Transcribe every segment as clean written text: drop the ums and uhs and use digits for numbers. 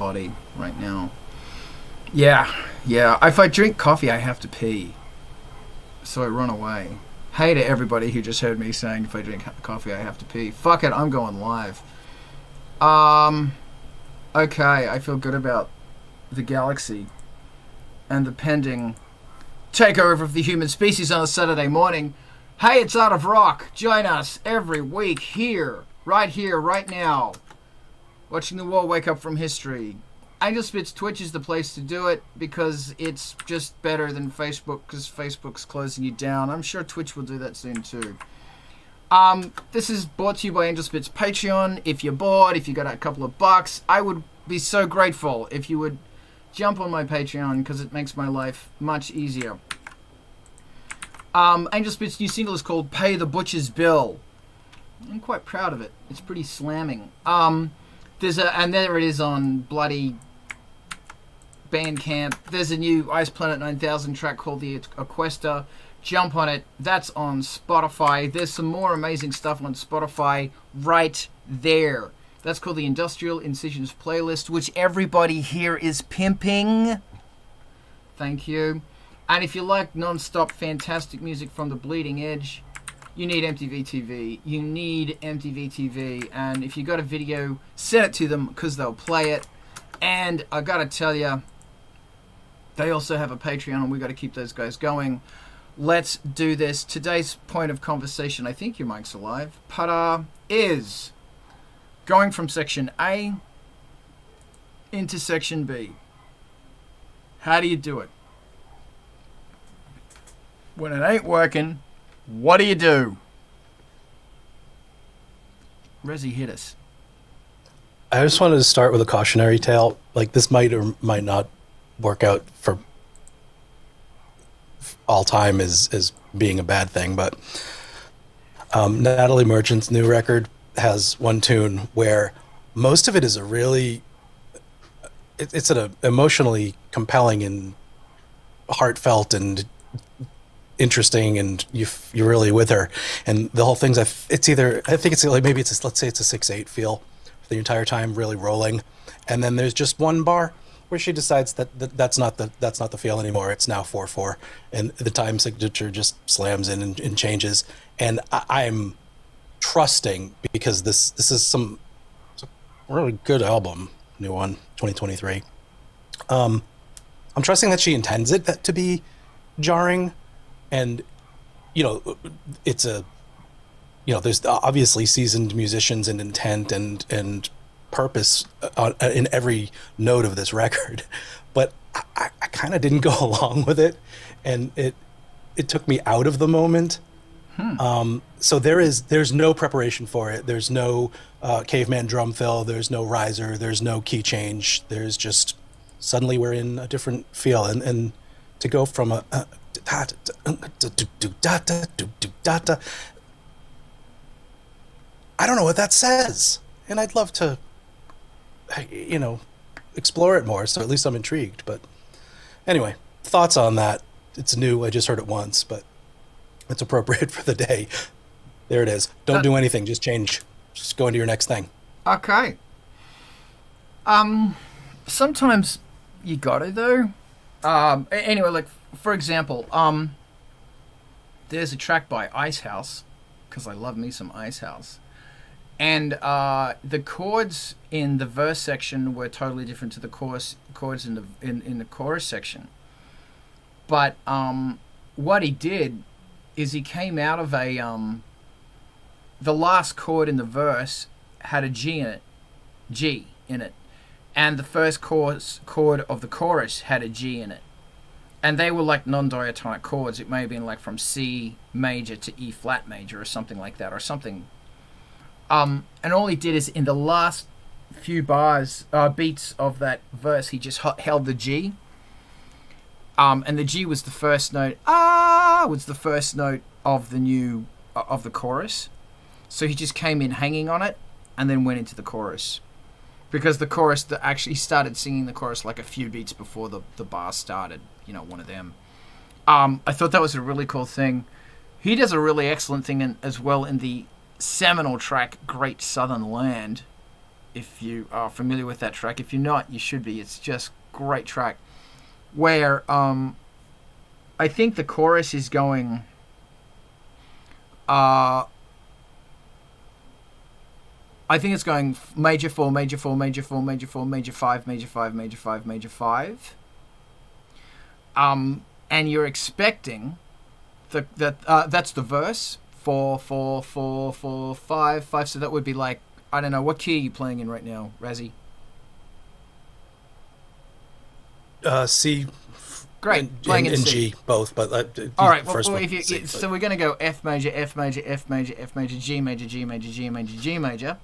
body right now. Yeah. If I drink coffee, I have to pee. So I run away. Hey to everybody who just heard me saying if I drink coffee, I have to pee. Fuck it, I'm going live. Okay, I feel good about the galaxy and the pending takeover of the human species on a Saturday morning. Hey, it's Art of Rock. Join us every week here, right now. Watching the world wake up from history. Angelspit's Twitch is the place to do it because it's just better than Facebook because Facebook's closing you down. I'm sure Twitch will do that soon too. This is brought to you by Angelspit's Patreon. If you're bored, if you got a couple of bucks, I would be so grateful if you would jump on my Patreon because it makes my life much easier. Angelspit's new single is called Pay the Butcher's Bill. I'm quite proud of it. It's pretty slamming. And there it is on bloody Bandcamp. There's a new Ice Planet 9000 track called The Aquesta. Jump on it. That's on Spotify. There's some more amazing stuff on Spotify right there. That's called the Industrial Incisions Playlist, which everybody here is pimping. Thank you. And if you like non-stop fantastic music from the bleeding edge, you need MTV TV. You need MTV TV. And if you got a video, send it to them because they'll play it. And I got to tell you, they also have a Patreon and we got to keep those guys going. Let's do this. Today's point of conversation, I think your mic's alive, Pada, is going from section A into section B. How do you do it? When it ain't working, what do you do? Resi, hit us. I just wanted to start with a cautionary tale. Like, this might or might not work out for all time as being a bad thing, but Natalie Merchant's new record has one tune where most of it is a really, it's an emotionally compelling and heartfelt and interesting, and you're really with her, and the whole thing's it's either, I think it's like, maybe it's let's say it's a 6/8 feel for the entire time, really rolling, and then there's just one bar where she decides that's not the feel anymore. It's now 4/4, and the time signature just slams in and changes. And I'm trusting, because this is it's a really good album, new one, 2023. I'm trusting that she intends it to be jarring, and it's there's obviously seasoned musicians and intent and purpose in every note of this record, but I kind of didn't go along with it, and it took me out of the moment. So there's no preparation for it. There's no caveman drum fill. There's no riser. There's no key change. There's just suddenly we're in a different feel, and to go from a I don't know what that says, and I'd love to explore it more, so at least I'm intrigued. But anyway, thoughts on that. It's new, I just heard it once, but it's appropriate for the day. There it is. Don't do anything, just change, just go into your next thing. Okay. Sometimes you gotta though. Anyway, like for example, there's a track by Icehouse, because I love me some Icehouse. And the chords in the verse section were totally different to the chords in the chorus section. But what he did is he came out of the last chord in the verse had a G in it, and the first chord of the chorus had a G in it, and they were like non-diatonic chords. It may have been like from C major to E flat major or something like that, or something. And all he did is in the last few beats of that verse, he just held the G. And the G was the first note. Was the first note of the chorus. So he just came in hanging on it, and then went into the chorus, because the chorus actually started singing the chorus like a few beats before the bar started. One of them. I thought that was a really cool thing. He does a really excellent thing as well in the seminal track Great Southern Land, if you are familiar with that track. If you're not, you should be. It's just great track. Where I think the chorus is going. I think it's going major 4, major 4, major 4, major 4, major 5, major 5, major 5, major 5. And you're expecting that's the verse. 4, 4, 4, 4, 5, 5. So that would be like, I don't know, what key are you playing in right now, Razzie? C. Great, playing in C. G, both, but all right. Well, C, so we're going to go F major, F major, F major, F major, G major, G major, G major, G major,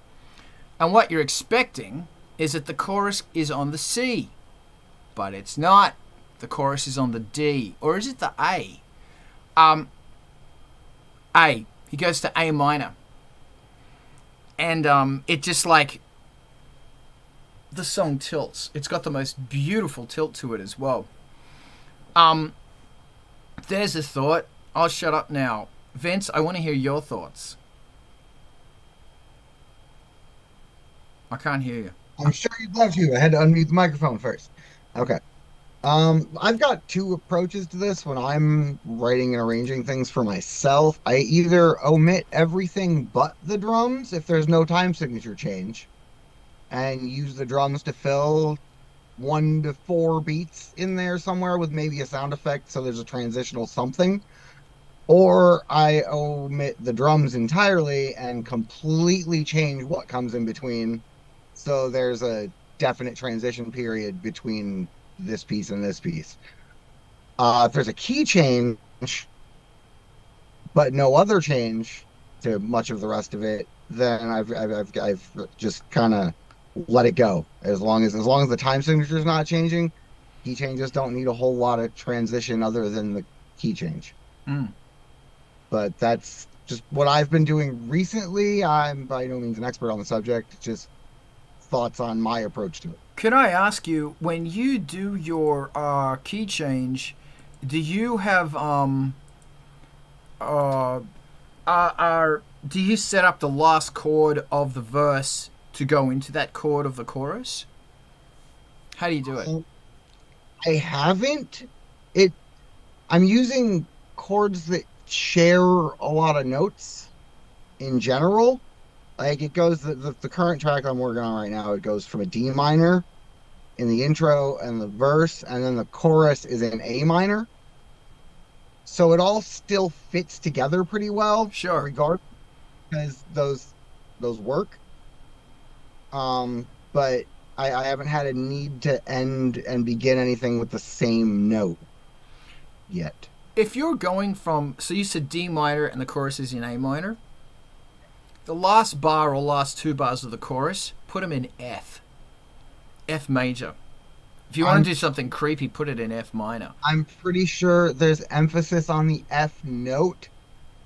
and what you're expecting is that the chorus is on the C, but it's not. The chorus is on the D, or is it the A? A. He goes to A minor, and it just like the song tilts. It's got the most beautiful tilt to it as well. There's a thought. I'll shut up now. Vince, I want to hear your thoughts. I can't hear you. I'm sure you'd love to. I had to unmute the microphone first. Okay. I've got two approaches to this when I'm writing and arranging things for myself. I either omit everything but the drums if there's no time signature change, and use the drums to fill 1 to 4 beats in there somewhere with maybe a sound effect so there's a transitional something, or I omit the drums entirely and completely change what comes in between so there's a definite transition period between this piece and this piece. If there's a key change but no other change to much of the rest of it, then I've just kind of let it go. As long as the time signature is not changing, key changes don't need a whole lot of transition other than the key change. But that's just what I've been doing recently. I'm by no means an expert on the subject, just thoughts on my approach to it. Can I ask you, when you do your key change, do you have do you set up the last chord of the verse to go into that chord of the chorus? How do you do it? I haven't. I'm using chords that share a lot of notes in general. Like it goes, the current track I'm working on right now, it goes from a D minor in the intro and the verse, and then the chorus is in A minor. So it all still fits together pretty well. Sure. Regardless, because those work. But I haven't had a need to end and begin anything with the same note yet. If you're going from, so you said D minor and the chorus is in A minor, the last bar or last 2 bars of the chorus, put them in F major. If you want to do something creepy, put it in F minor. I'm pretty sure there's emphasis on the F note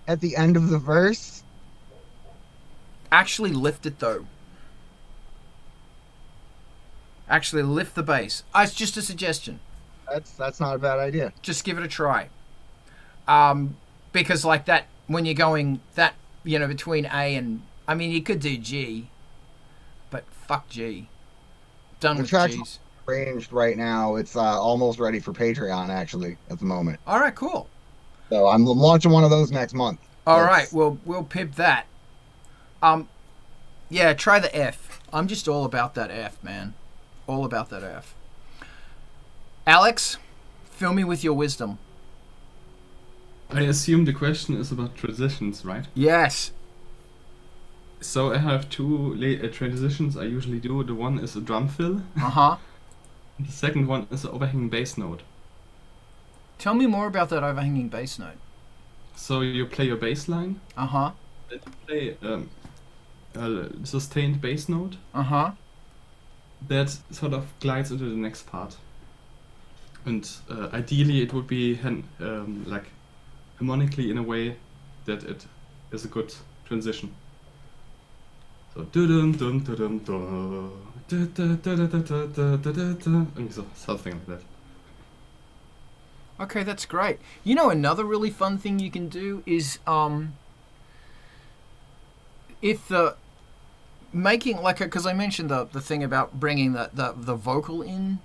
at the end of the verse. Actually lift it though. Actually lift the bass. It's just a suggestion. That's not a bad idea. Just give it a try. Because like that, when you're going that, between A and, I mean, you could do G, but fuck G. Done with G's. Arranged right now. It's almost ready for Patreon actually at the moment. All right, cool. So I'm launching one of those next month. All right, well, we'll pip that. Yeah, try the F. I'm just all about that F, man. All about that F. Alex, fill me with your wisdom. I assume the question is about transitions, right? Yes. So I have 2 transitions I usually do. The one is a drum fill. Uh-huh. The second one is an overhanging bass note. Tell me more about that overhanging bass note. So you play your bass line. Uh-huh. Then you play a sustained bass note. Uh-huh. That sort of glides into the next part. And ideally it would be like harmonically in a way that it is a good transition. So dum dum dum dum something like that. Okay, that's great. Another really fun thing you can do is if making like because I mentioned the thing about bringing the vocal in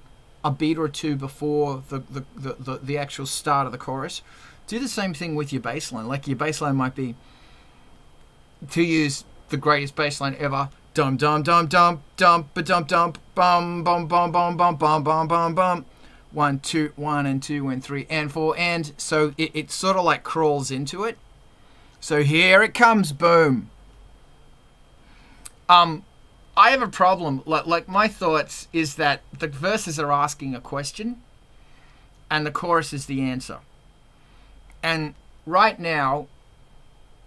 a beat or two before the actual start of the chorus. Do the same thing with your bass line. Like your bass line might be, to use the greatest bass line ever, dum dum dum dum dum ba dum dum bum bum bum bum bum bum bum bum bum. 1 2 1 and 2 and 3 and 4 and so it sort of like crawls into it. So here it comes, boom. I have a problem. Like my thoughts is that the verses are asking a question, and the chorus is the answer. And right now,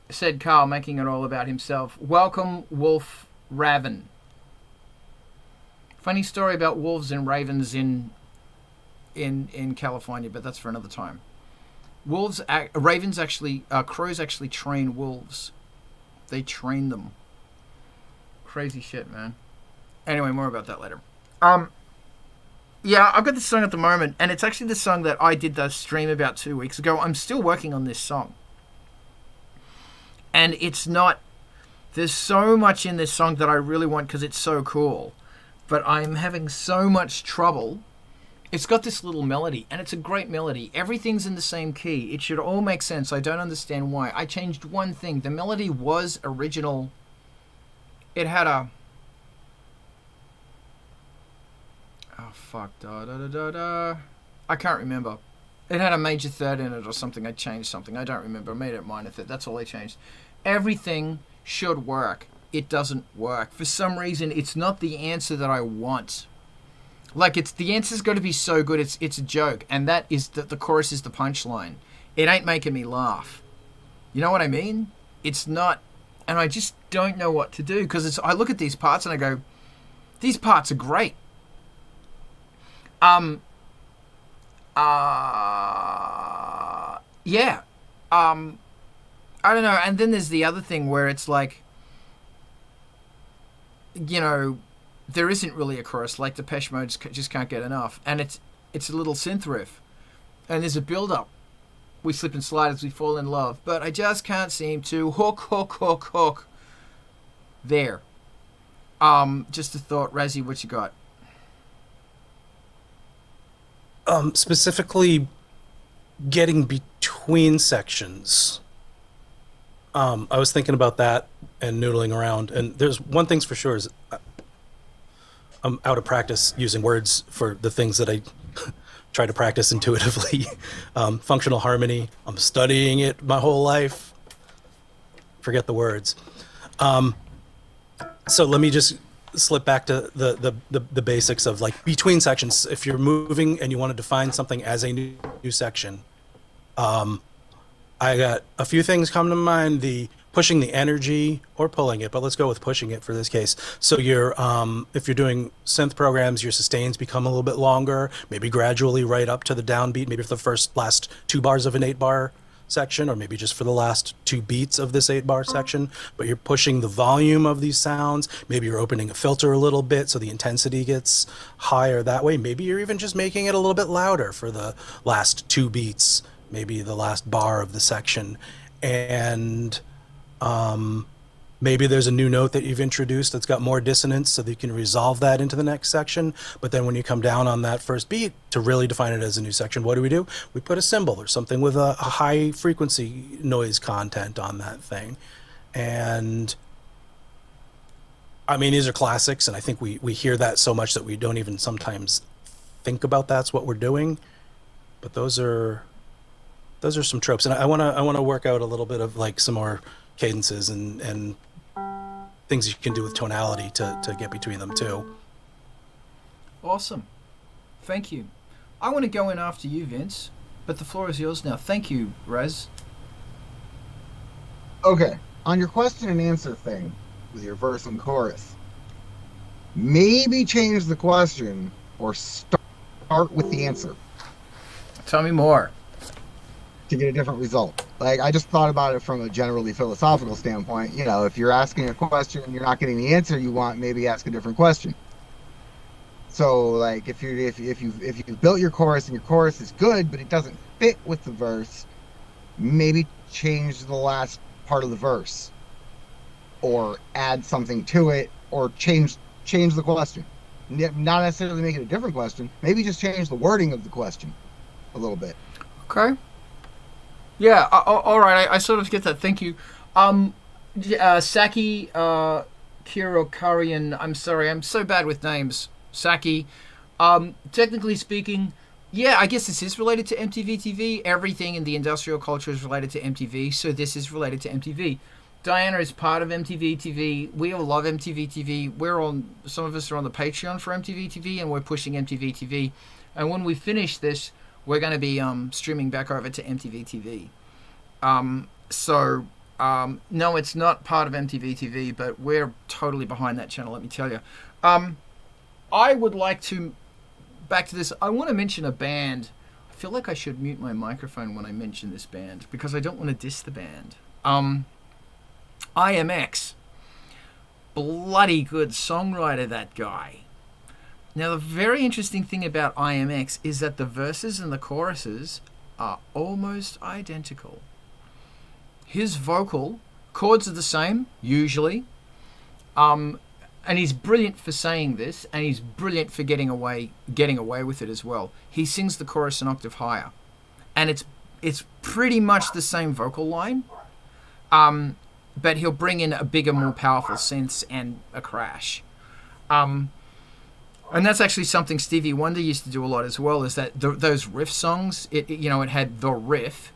said Carl, making it all about himself. Welcome, Wolf Raven. Funny story about wolves and ravens in California, but that's for another time. Crows actually train wolves. They train them. Crazy shit, man. Anyway, more about that later. Yeah, I've got this song at the moment, and it's actually the song that I did the stream about 2 weeks ago. I'm still working on this song. And it's not... There's so much in this song that I really want because it's so cool. But I'm having so much trouble. It's got this little melody, and it's a great melody. Everything's in the same key. It should all make sense. I don't understand why. I changed one thing. The melody was original. It had a... Oh, fuck. Da, da, da, da, da. I can't remember. It had a major third in it or something. I changed something. I don't remember. I made it minor third. That's all I changed. Everything should work. It doesn't work. For some reason, it's not the answer that I want. Like, it's the answer's got to be so good, it's a joke. And that is the chorus is the punchline. It ain't making me laugh. You know what I mean? It's not... And I just don't know what to do. Because I look at these parts and I go, these parts are great. Yeah. I don't know. And then there's the other thing where it's like, you know, there isn't really a chorus. Like Depeche Mode just can't get enough. And it's a little synth riff. And there's a build-up. We slip and slide as we fall in love. But I just can't seem to hook. There. Just a thought. Razzie, what you got? Specifically getting between sections. I was thinking about that and noodling around, and there's one thing's for sure is I'm out of practice using words for the things that I try to practice intuitively. Functional harmony, I'm studying it my whole life. Forget the words. So let me just slip back to the basics of like between sections. If you're moving and you want to define something as a new section, I got a few things come to mind. The pushing the energy or pulling it, but let's go with pushing it for this case. So you're if you're doing synth programs, your sustains become a little bit longer, maybe gradually right up to the downbeat, maybe for the last 2 bars of an 8-bar section, or maybe just for the last 2 beats of this 8-bar section, but you're pushing the volume of these sounds. Maybe you're opening a filter a little bit so the intensity gets higher that way. Maybe you're even just making it a little bit louder for the last 2 beats, maybe the last bar of the section. And maybe there's a new note that you've introduced that's got more dissonance so that you can resolve that into the next section. But then when you come down on that first beat to really define it as a new section, what do? We put a cymbal or something with a high frequency noise content on that thing. And I mean, these are classics, and I think we hear that so much that we don't even sometimes think about that's what we're doing. But those are some tropes, and I want to work out a little bit of like some more cadences and things you can do with tonality to get between them too. Awesome. Thank you. I want to go in after you, Vince, but the floor is yours now. Thank you, Raz. Okay, on your question and answer thing with your verse and chorus, maybe change the question or start with the answer Tell me more. to get a different result. Like, I just thought about it from a generally philosophical standpoint. You know, if you're asking a question and you're not getting the answer you want, maybe ask a different question. So, like, if you built your chorus and your chorus is good, but it doesn't fit with the verse, maybe change the last part of the verse or add something to it or change the question. Not necessarily make it a different question. Maybe just change the wording of the question a little bit. Okay. Yeah. All right. I sort of get that. Thank you. Saki Kirokarian. I'm sorry. I'm so bad with names. Saki. Technically speaking, yeah, I guess this is related to MTV TV. Everything in the industrial culture is related to MTV, so this is related to MTV. Diana is part of MTV TV. We all love MTV TV. Some of us are on the Patreon for MTV TV, and we're pushing MTV TV. And when we finish this, we're going to be streaming back over to MTV TV. No, it's not part of MTV TV, but we're totally behind that channel, let me tell you. I would like to, back to this, I want to mention a band. I feel like I should mute my microphone when I mention this band, because I don't want to diss the band. IMX. Bloody good songwriter, that guy. Now, the very interesting thing about IMX is that the verses and the choruses are almost identical. His vocal, chords are the same, usually. And he's brilliant for saying this, and he's brilliant for getting away with it as well. He sings the chorus an octave higher. And it's pretty much the same vocal line. But he'll bring in a bigger, more powerful synths and a crash. And that's actually something Stevie Wonder used to do a lot as well, is that those riff songs, it had the riff,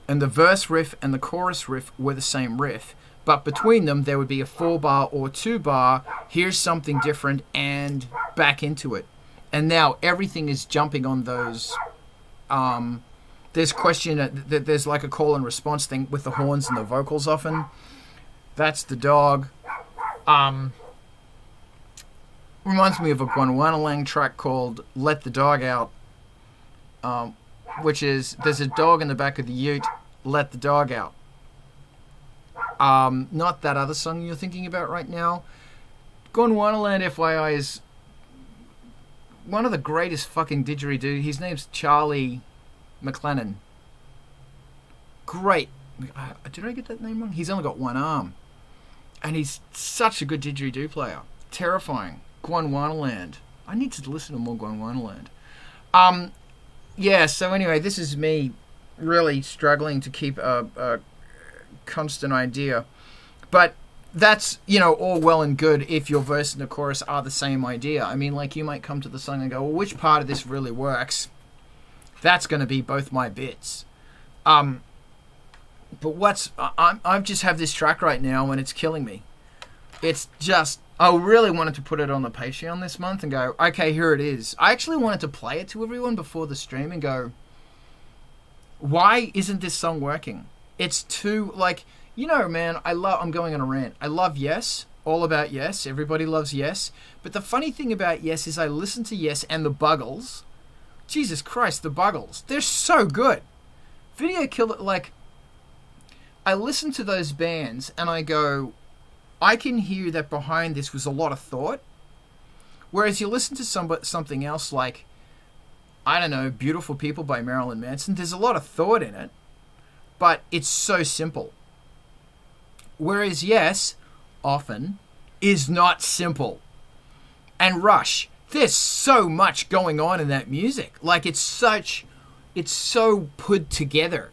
and the verse riff and the chorus riff were the same riff. But between them, there would be a 4-bar or 2-bar, here's something different, and back into it. And now everything is jumping on those... there's like a call and response thing with the horns and the vocals often. That's the dog. Reminds me of a Gwanwanalang track called Let the Dog Out, which is, there's a dog in the back of the ute, let the dog out. Not that other song you're thinking about right now. Gondwanaland, FYI, is one of the greatest fucking didgeridoo. His name's Charlie McLennan. Great. Did I get that name wrong? He's only got one arm. And he's such a good didgeridoo player. Terrifying. Gondwanaland. I need to listen to more Gondwanaland. Yeah, so anyway, this is me really struggling to keep a constant idea. But that's, all well and good if your verse and the chorus are the same idea. I mean, like, you might come to the song and go, well, which part of this really works? That's going to be both my bits. But I just have this track right now and it's killing me. It's just, I really wanted to put it on the Patreon this month and go, okay, here it is. I actually wanted to play it to everyone before the stream and go, why isn't this song working? It's too, man, I'm going on a rant. I love Yes, all about Yes. Everybody loves Yes. But the funny thing about Yes is I listen to Yes and the Buggles. Jesus Christ, the Buggles. They're so good. Video Killer, I listen to those bands and I go, I can hear that behind this was a lot of thought. Whereas you listen to something else like, I don't know, Beautiful People by Marilyn Manson, there's a lot of thought in it, but it's so simple. Whereas Yes, often, is not simple. And Rush, there's so much going on in that music. It's so put together.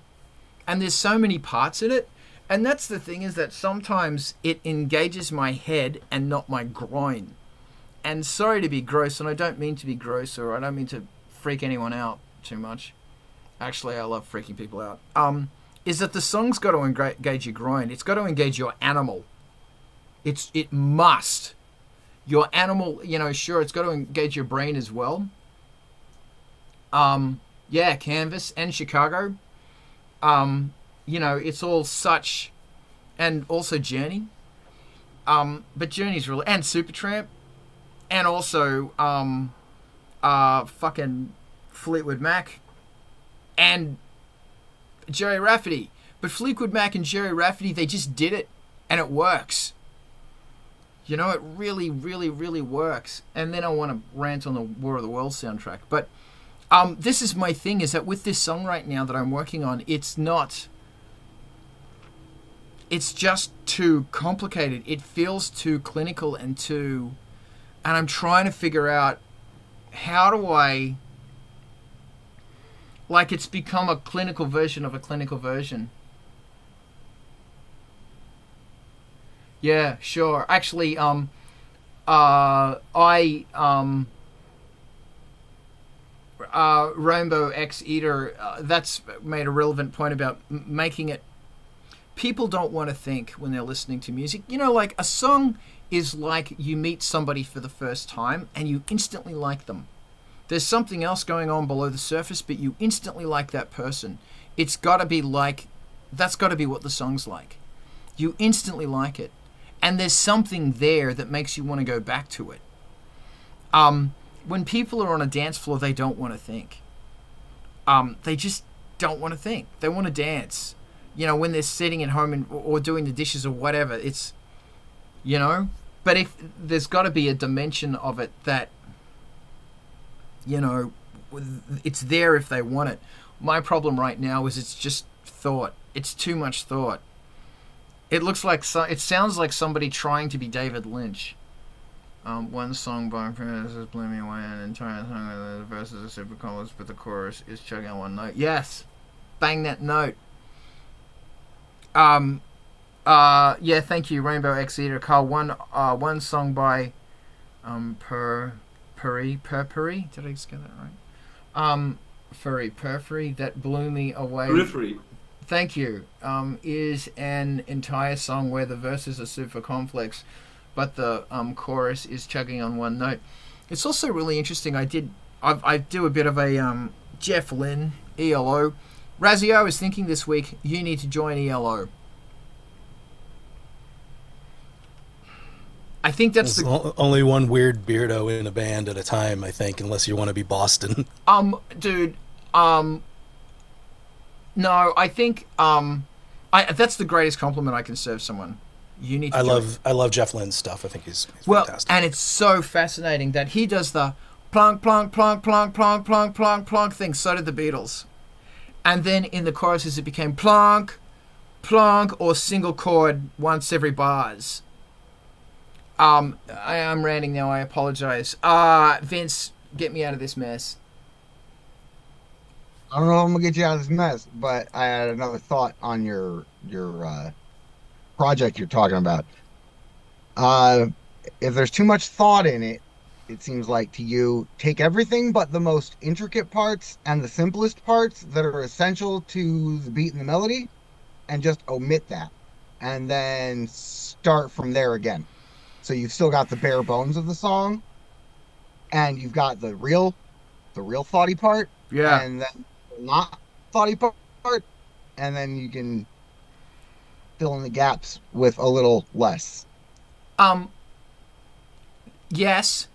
And there's so many parts in it. And that's the thing, is that sometimes it engages my head and not my groin. And sorry to be gross, and I don't mean to be gross, or I don't mean to freak anyone out too much. Actually, I love freaking people out. Is that the song's got to engage your groin. It's got to engage your animal. It must. Your animal, sure, it's got to engage your brain as well. Yeah, Canvas and Chicago. It's all such, and also Journey. But Journey's really, and Supertramp, and also fucking Fleetwood Mac, and Jerry Rafferty. But Fleetwood Mac and Jerry Rafferty, they just did it, and it works. It really, really, really works. And then I want to rant on the War of the Worlds soundtrack. But this is my thing, is that with this song right now that I'm working on, it's not... it's just too complicated. It feels too clinical and I'm trying to figure out how do I, like, it's become a clinical version of a clinical version. Yeah, sure. Actually, Rainbow X Eater, that's made a relevant point about making it. People don't want to think when they're listening to music. You know, like a song is like you meet somebody for the first time and you instantly like them. There's something else going on below the surface, but you instantly like that person. It's got to be like, that's got to be what the song's like. You instantly like it. And there's something there that makes you want to go back to it. When people are on a dance floor, they don't want to think. They just don't want to think. They want to dance. You know, when they're sitting at home or doing the dishes or whatever, it's, you know. But if there's got to be a dimension of it that, you know, it's there if they want it. My problem right now is it's just thought. It's too much thought. It looks like it sounds like somebody trying to be David Lynch. One song by Francis blew me away, an entire song the verses are super complex, but the chorus is chugging on one note. Yes, bang that note. Yeah, thank you, Rainbow X Eater. Carl, one song by Purry. Did I just get that right? Purry that blew me away. Periphery. Thank you. Is an entire song where the verses are super complex, but the chorus is chugging on one note. It's also really interesting. I do a bit of a Jeff Lynne ELO. Razzie, I was thinking this week you need to join ELO. I think that's only one weird beardo in a band at a time, I think, unless you want to be Boston. Dude, no, I think that's the greatest compliment I can serve someone. You need to I love Jeff Lynne's stuff. I think he's fantastic. And it's so fascinating that he does the plonk plonk plonk plonk plonk plonk plonk plonk thing. So did the Beatles. And then in the choruses it became plonk, plonk, or single chord once every bars. I am ranting now, I apologize. Vince, get me out of this mess. I don't know if I'm gonna get you out of this mess, but I had another thought on your project you're talking about. If there's too much thought in it, it seems like to you, take everything but the most intricate parts and the simplest parts that are essential to the beat and the melody, and just omit that, and then start from there again. So you've still got the bare bones of the song, and you've got the real thoughty part, yeah, and then the not thoughty part, and then you can fill in the gaps with a little less. Yes.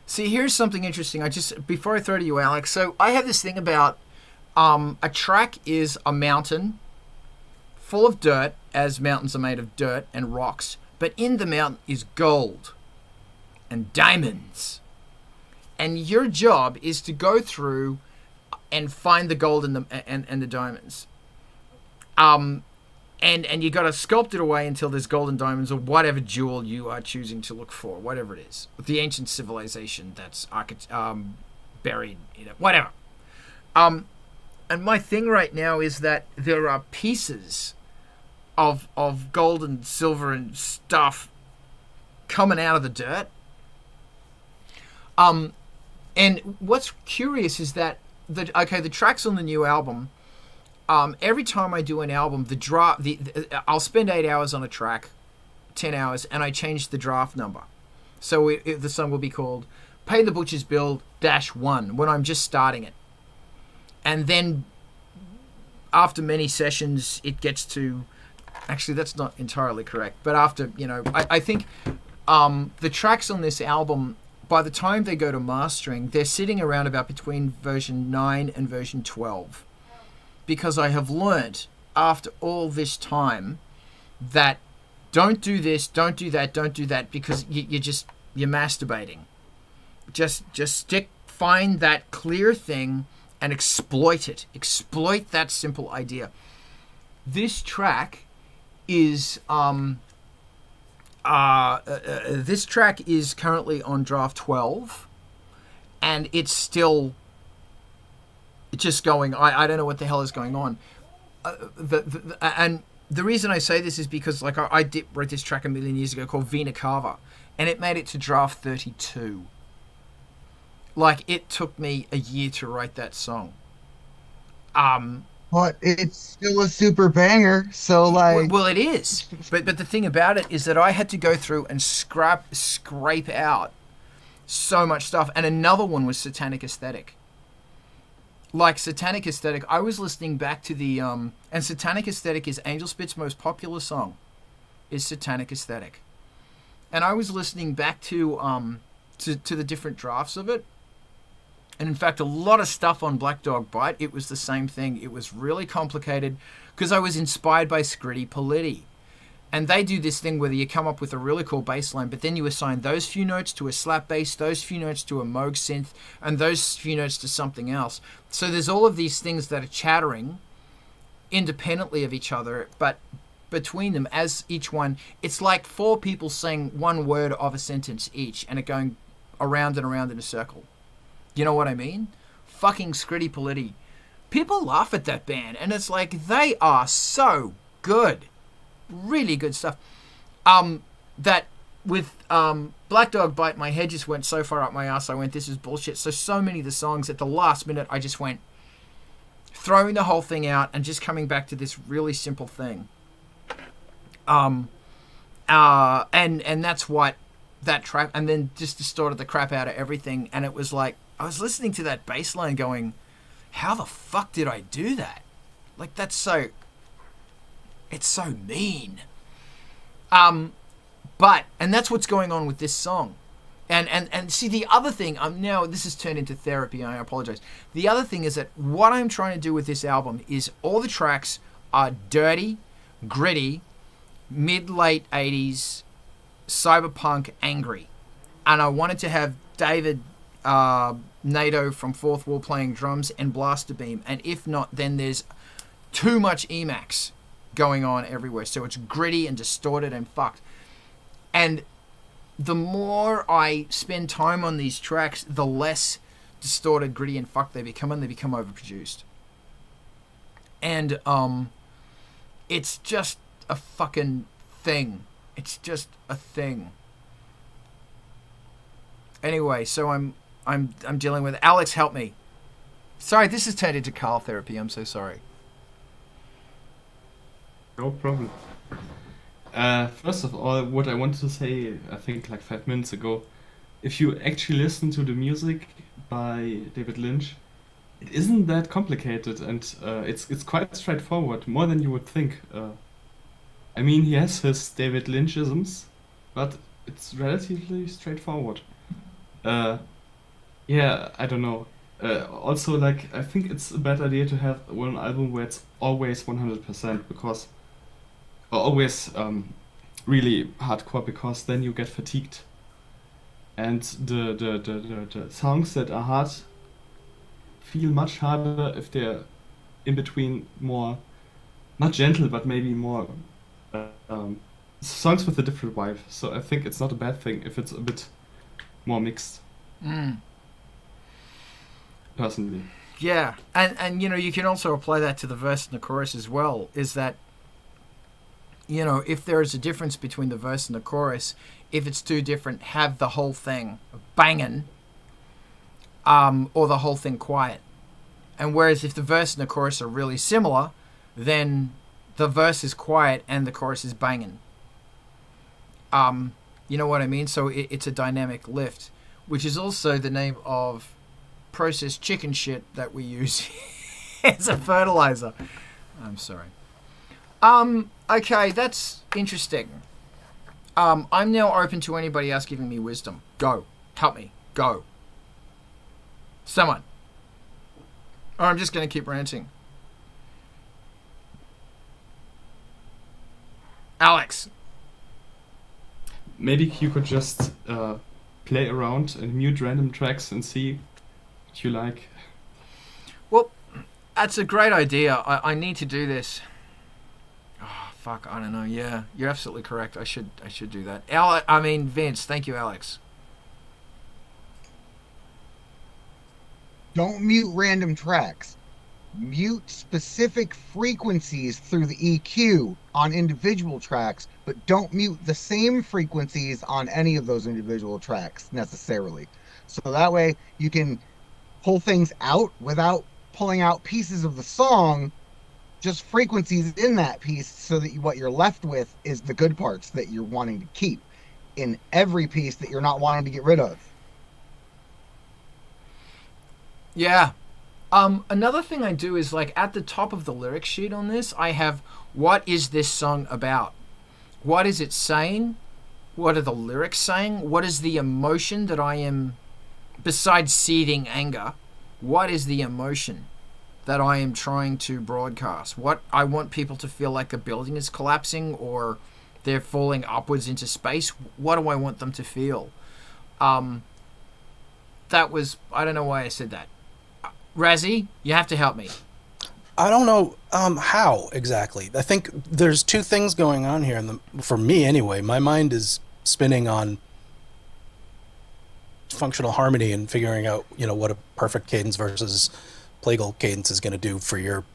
See, here's something interesting. Before I throw to you, Alex. So I have this thing about a track is a mountain full of dirt, as mountains are made of dirt and rocks. But in the mountain is gold and diamonds. And your job is to go through and find the gold and the diamonds. And you got to sculpt it away until there's gold and diamonds, or whatever jewel you are choosing to look for, whatever it is. The ancient civilization that's buried in it, whatever. And my thing right now is that there are pieces of gold and silver and stuff coming out of the dirt. And what's curious is that the tracks on the new album, every time I do an album, I'll spend 8 hours on a track, 10 hours, and I change the draft number. So the song will be called Pay the Butcher's Bill -1 when I'm just starting it. And then after many sessions, it gets to... Actually, that's not entirely correct. But after, I think the tracks on this album, by the time they go to mastering, they're sitting around about between version 9 and version 12. Because I have learned after all this time that don't do this, don't do that, don't do that, because you're masturbating. Just find that clear thing and exploit it. Exploit that simple idea. This track is this track is currently on draft 12, and it's still just going. I don't know what the hell is going on. And the reason I say this is because like I wrote this track a million years ago called Vina Cava, and it made it to draft 32. Like, it took me a year to write that song. But it's still a super banger. So like, well, it is. But the thing about it is that I had to go through and scrape out so much stuff. And another one was Satanic Aesthetic. Like Satanic Aesthetic, I was listening back to the and Satanic Aesthetic is Angelspit's most popular song, is Satanic Aesthetic. And I was listening back to the different drafts of it. And in fact, a lot of stuff on Black Dog Bite, it was the same thing. It was really complicated because I was inspired by Scritti Politti. And they do this thing where you come up with a really cool bass line, but then you assign those few notes to a slap bass, those few notes to a Moog synth, and those few notes to something else. So there's all of these things that are chattering independently of each other, but between them, as each one, it's like four people saying one word of a sentence each, and it going around and around in a circle. You know what I mean? Fucking Scritti Politti. People laugh at that band, and it's like, they are so good. Really good stuff. That with Black Dog Bite, my head just went so far up my ass, I went, this is bullshit. So many of the songs at the last minute, I just went throwing the whole thing out and just coming back to this really simple thing. And that's what that track, and then just distorted the crap out of everything. And it was like, I was listening to that bass line going, how the fuck did I do that? Like, it's so mean. But that's what's going on with this song. And see, the other thing, now this has turned into therapy, and I apologize. The other thing is that what I'm trying to do with this album is all the tracks are dirty, gritty, mid-late 80s, cyberpunk, angry. And I wanted to have David Nato from Fourth Wall playing drums and Blaster Beam. And if not, then there's too much Emacs going on everywhere. So it's gritty and distorted and fucked. And the more I spend time on these tracks, the less distorted, gritty, and fucked they become, and they become overproduced. And it's just a fucking thing. It's just a thing. Anyway, so I'm dealing with Alex. Help me. Sorry, this has turned into Carl therapy. I'm so sorry. No problem. First of all, what I wanted to say, I think like 5 minutes ago, if you actually listen to the music by David Lynch, it isn't that complicated, and it's quite straightforward, more than you would think. I mean, he has his David Lynchisms, but it's relatively straightforward. Yeah, I don't know. Also, like, I think it's a bad idea to have one album where it's always 100%, because or always really hardcore, because then you get fatigued. And the songs that are hard feel much harder if they're in between more, not gentle, but maybe more songs with a different vibe. So I think it's not a bad thing if it's a bit more mixed. Personally. Yeah, and you know, you can also apply that to the verse and the chorus as well, is that, you know, if there is a difference between the verse and the chorus, if it's too different, have the whole thing banging, or the whole thing quiet. And whereas if the verse and the chorus are really similar, then the verse is quiet and the chorus is banging. You know what I mean? So it's a dynamic lift, which is also the name of processed chicken shit that we use as a fertilizer. I'm sorry. Okay, that's interesting. I'm now open to anybody else giving me wisdom. Go. Help me. Go. Someone. Or I'm just going to keep ranting. Alex. Maybe you could just play around and mute random tracks and see what you like. Well, that's a great idea. I need to do this. Oh, fuck, I don't know. Yeah, you're absolutely correct. I should do that. Vince, thank you, Alex. Don't mute random tracks. Mute specific frequencies through the EQ on individual tracks, but don't mute the same frequencies on any of those individual tracks necessarily. So that way you can pull things out without pulling out pieces of the song, just frequencies in that piece, so that what you're left with is the good parts that you're wanting to keep in every piece that you're not wanting to get rid of. Yeah. Another thing I do is, like, at the top of the lyric sheet on this, I have, what is this song about? What is it saying? What are the lyrics saying? What is the emotion that I am, besides seething anger, what is the emotion that I am trying to broadcast? What I want people to feel like a building is collapsing or they're falling upwards into space. What do I want them to feel? That was, I don't know why I said that. Razzie, you have to help me. I don't know how exactly. I think there's two things going on here, and for me anyway, my mind is spinning on functional harmony and figuring out, what a perfect cadence versus plagal cadence is going to do for your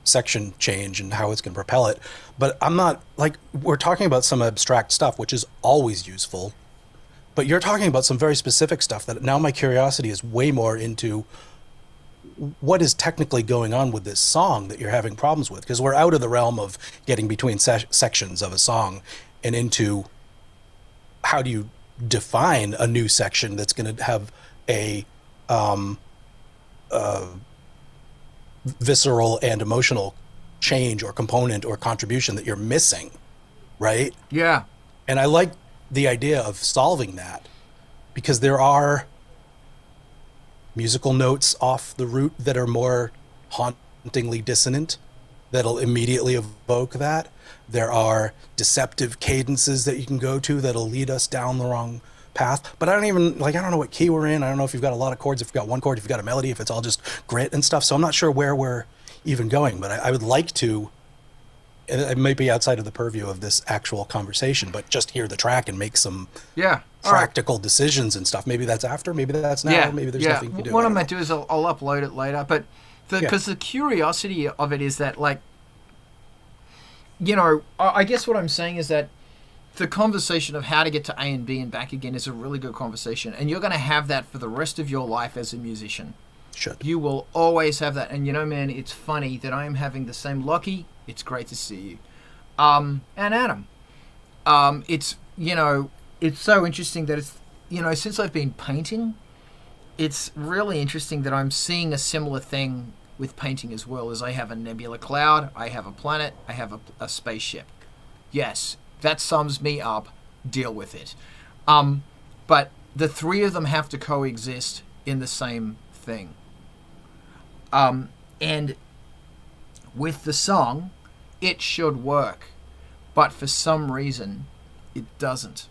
section change and how it's going to propel it. But I'm not, like, we're talking about some abstract stuff, which is always useful, but you're talking about some very specific stuff that now my curiosity is way more into what is technically going on with this song that you're having problems with, because we're out of the realm of getting between sections of a song and into how do you define a new section that's going to have a visceral and emotional change or component or contribution that you're missing, right? Yeah. And I like the idea of solving that, because there are musical notes off the root that are more hauntingly dissonant that'll immediately evoke that. There are deceptive cadences that you can go to that'll lead us down the wrong path. But I don't know what key we're in. I don't know if you've got a lot of chords, if you've got one chord, if you've got a melody, if it's all just grit and stuff. So I'm not sure where we're even going, but I would like to, and it might be outside of the purview of this actual conversation, but just hear the track and make some practical decisions and stuff. Maybe that's after, maybe that's now, maybe there's nothing you can do. What I might do is I'll upload it later, but because the curiosity of it is that, like, I guess what I'm saying is that the conversation of how to get to A and B and back again is a really good conversation, and you're going to have that for the rest of your life as a musician. Should. You will always have that. And man, it's funny that I am having the same Lockie. It's great to see you. And Adam. It's so interesting that it's, since I've been painting, it's really interesting that I'm seeing a similar thing with painting as well. As I have a nebula cloud, I have a planet, I have a spaceship. Yes, that sums me up. Deal with it. But the three of them have to coexist in the same thing. And with the song, it should work, but for some reason, it doesn't.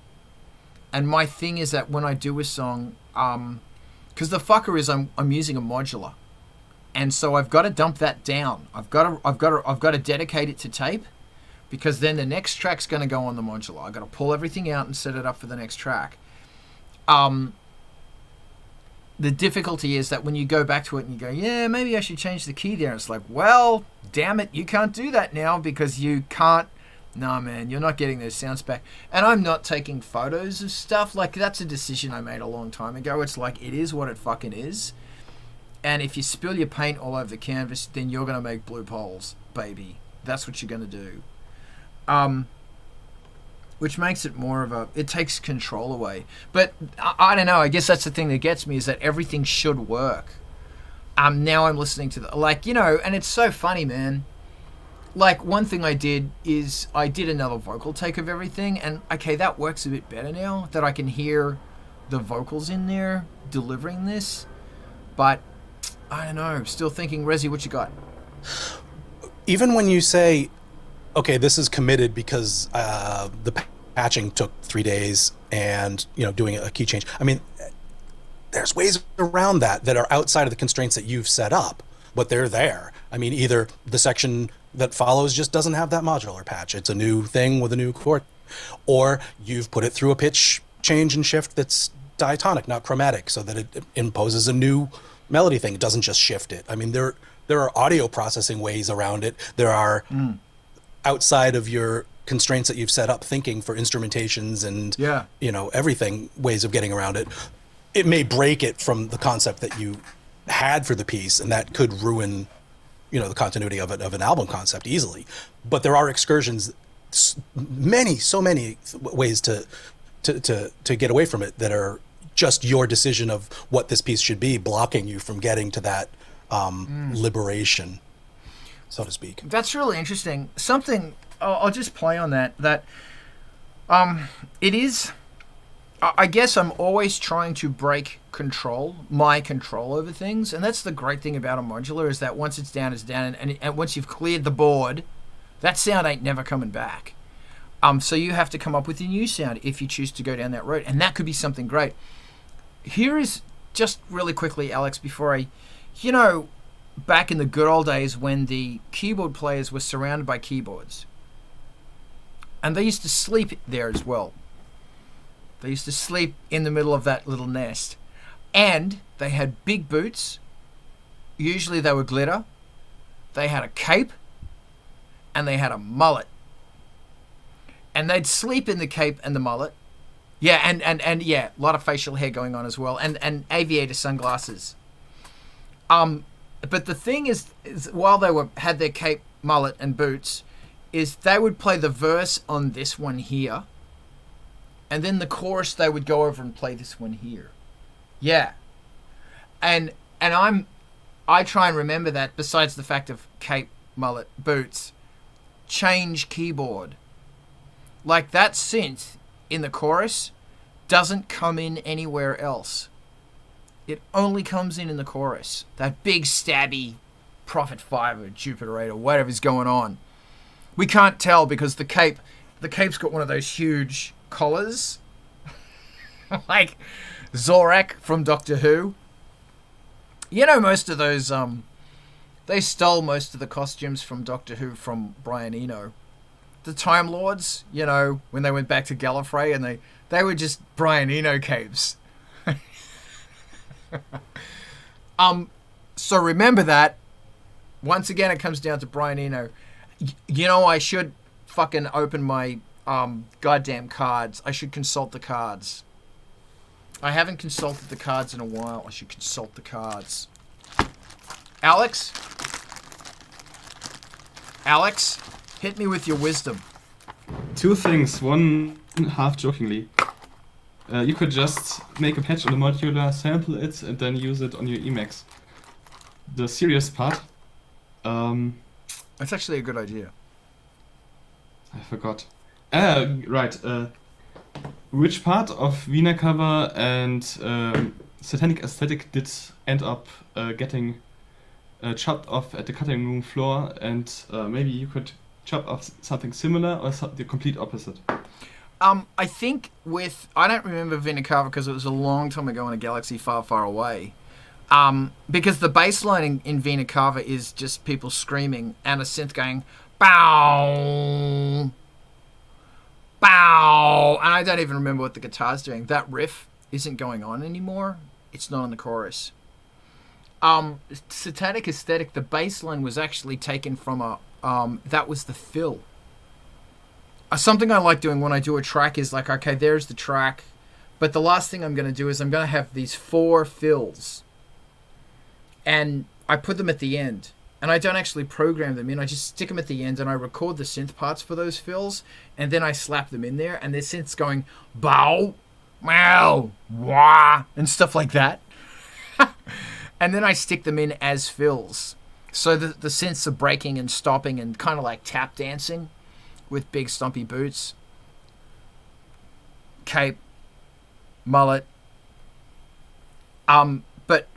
And my thing is that when I do a song, because the fucker is I'm using a modular, and so I've got to dump that down. I've got to dedicate it to tape, because then the next track's going to go on the modular. I've got to pull everything out and set it up for the next track. The difficulty is that when you go back to it and you go, yeah, maybe I should change the key there. It's like, well, damn it, you can't do that now because you can't. No, man, you're not getting those sounds back. And I'm not taking photos of stuff. Like, that's a decision I made a long time ago. It's like, it is what it fucking is. And if you spill your paint all over the canvas, then you're going to make blue poles, baby. That's what you're going to do. Which makes it more of it takes control away. But I don't know, I guess that's the thing that gets me, is that everything should work. Now I'm listening to and it's so funny, man. Like, one thing I did is I did another vocal take of everything, and okay, that works a bit better now, that I can hear the vocals in there delivering this. But I don't know, still thinking, Rezi, what you got? Even when you say, okay, this is committed because the patching took 3 days and, doing a key change. I mean, there's ways around that are outside of the constraints that you've set up, but they're there. I mean, either the section that follows just doesn't have that modular patch. It's a new thing with a new chord. Or you've put it through a pitch change and shift that's diatonic, not chromatic, so that it imposes a new melody thing. It doesn't just shift it. I mean, there are audio processing ways around it. There are outside of your constraints that you've set up thinking for instrumentations and everything, ways of getting around it. It may break it from the concept that you had for the piece, and that could ruin the continuity of an album concept easily. But there are excursions, so many ways to get away from it that are just your decision of what this piece should be, blocking you from getting to that liberation, so to speak. That's really interesting. Something I'll just play on that it is, I guess I'm always trying to break my control over things, and that's the great thing about a modular, is that once it's down, and once you've cleared the board, that sound ain't never coming back. So you have to come up with a new sound if you choose to go down that road, and that could be something great. Here is, just really quickly, Alex, before back in the good old days when the keyboard players were surrounded by keyboards, and they used to sleep there as well. They used to sleep in the middle of that little nest. And they had big boots. Usually they were glitter. They had a cape. And they had a mullet. And they'd sleep in the cape and the mullet. Yeah, and a lot of facial hair going on as well. And aviator sunglasses. But the thing is while they had their cape, mullet, and boots, is they would play the verse on this one here. And then the chorus, they would go over and play this one here. Yeah. And I try and remember that, besides the fact of cape, mullet, boots, change keyboard. Like, that synth in the chorus doesn't come in anywhere else. It only comes in the chorus. That big stabby Prophet 5 or Jupiter 8 or whatever's going on. We can't tell because the cape's got one of those huge collars. Like Zorak from Doctor Who. Most of those, they stole most of the costumes from Doctor Who from Brian Eno. The Time Lords, when they went back to Gallifrey, and they were just Brian Eno capes. So remember that. Once again, it comes down to Brian Eno. I should fucking open my goddamn cards. I should consult the cards. I haven't consulted the cards in a while. I should consult the cards. Alex, hit me with your wisdom. Two things. One, half jokingly. You could just make a patch on the modular, sample it, and then use it on your Emacs. The serious part. That's actually a good idea. I forgot. Right. Which part of Wiener Cover and Satanic Aesthetic did end up getting chopped off at the cutting room floor? And maybe you could chop off something similar or the complete opposite. I think I don't remember Wiener Cover because it was a long time ago in a galaxy far, far away. Because the bass line in Wiener Cover is just people screaming and a synth going, bow, bow. And I don't even remember what the guitar's doing. That riff isn't going on anymore. It's not on the chorus. Satanic Aesthetic, the bass line was actually taken from that was the fill. Something I like doing when I do a track is like, okay, there's the track. But the last thing I'm going to do is I'm going to have these 4 fills. And I put them at the end. And I don't actually program them in. I just stick them at the end and I record the synth parts for those fills. And then I slap them in there. And the synth's going, bow, meow, wah, and stuff like that. And then I stick them in as fills. So the synths are breaking and stopping and kind of like tap dancing with big stumpy boots. Cape, mullet. But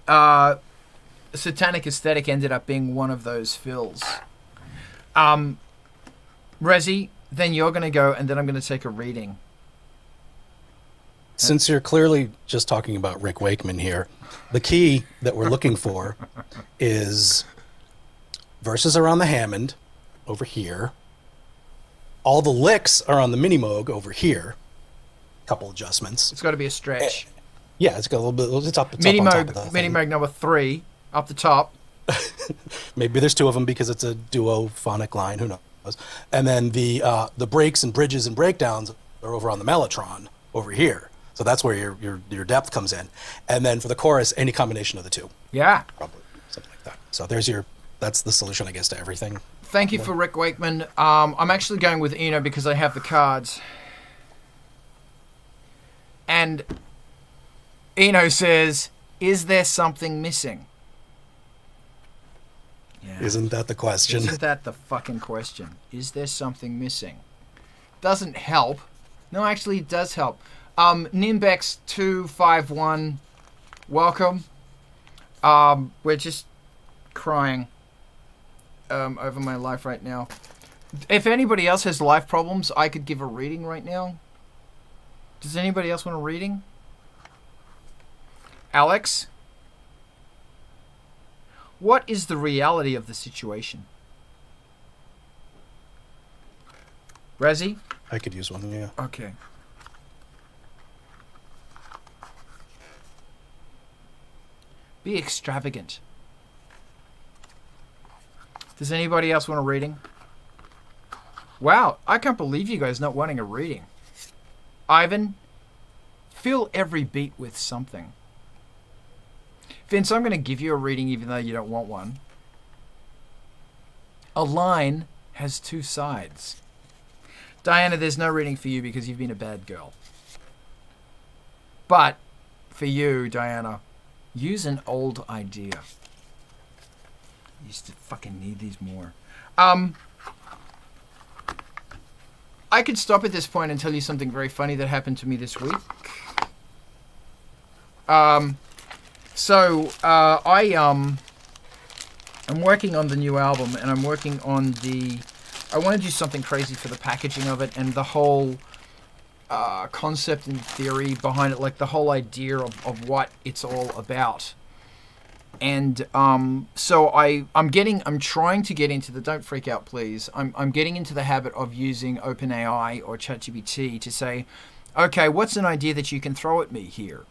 Satanic Aesthetic ended up being one of those fills. Rezi, then you're going to go, and then I'm going to take a reading. Since you're clearly just talking about Rick Wakeman here, the key that we're looking for is verses around the Hammond over here. All the licks are on the Minimoog over here. Couple adjustments. It's got to be a stretch. Yeah, it's got a little bit. It's up on top of the thing. Minimoog number 3 up the top. Maybe there's 2 of them because it's a duophonic line. Who knows? And then the breaks and bridges and breakdowns are over on the Mellotron over here. So that's where your depth comes in. And then for the chorus, any combination of the 2. Yeah. Probably something like that. So that's the solution, I guess, to everything. Thank you for Rick Wakeman. I'm actually going with Eno because I have the cards. And Eno says, is there something missing? Yeah. Isn't that the question? Isn't that the fucking question? Is there something missing? Doesn't help. No, actually, it does help. Nimbex251, welcome. We're just crying over my life right now. If anybody else has life problems, I could give a reading right now. Does anybody else want a reading? Alex? What is the reality of the situation? Razzie? I could use one, yeah. Okay. Be extravagant. Does anybody else want a reading? Wow, I can't believe you guys not wanting a reading. Ivan, fill every beat with something. Vince, I'm going to give you a reading even though you don't want one. A line has 2 sides. Diana, there's no reading for you because you've been a bad girl. But for you, Diana, use an old idea. I used to fucking need these more. I could stop at this point and tell you something very funny that happened to me this week. I'm working on the new album, and I'm working on I want to do something crazy for the packaging of it and the whole concept and theory behind it, like the whole idea of what it's all about. And so I'm trying to get into the, don't freak out please, I'm getting into the habit of using OpenAI or ChatGPT to say, okay, what's an idea that you can throw at me here?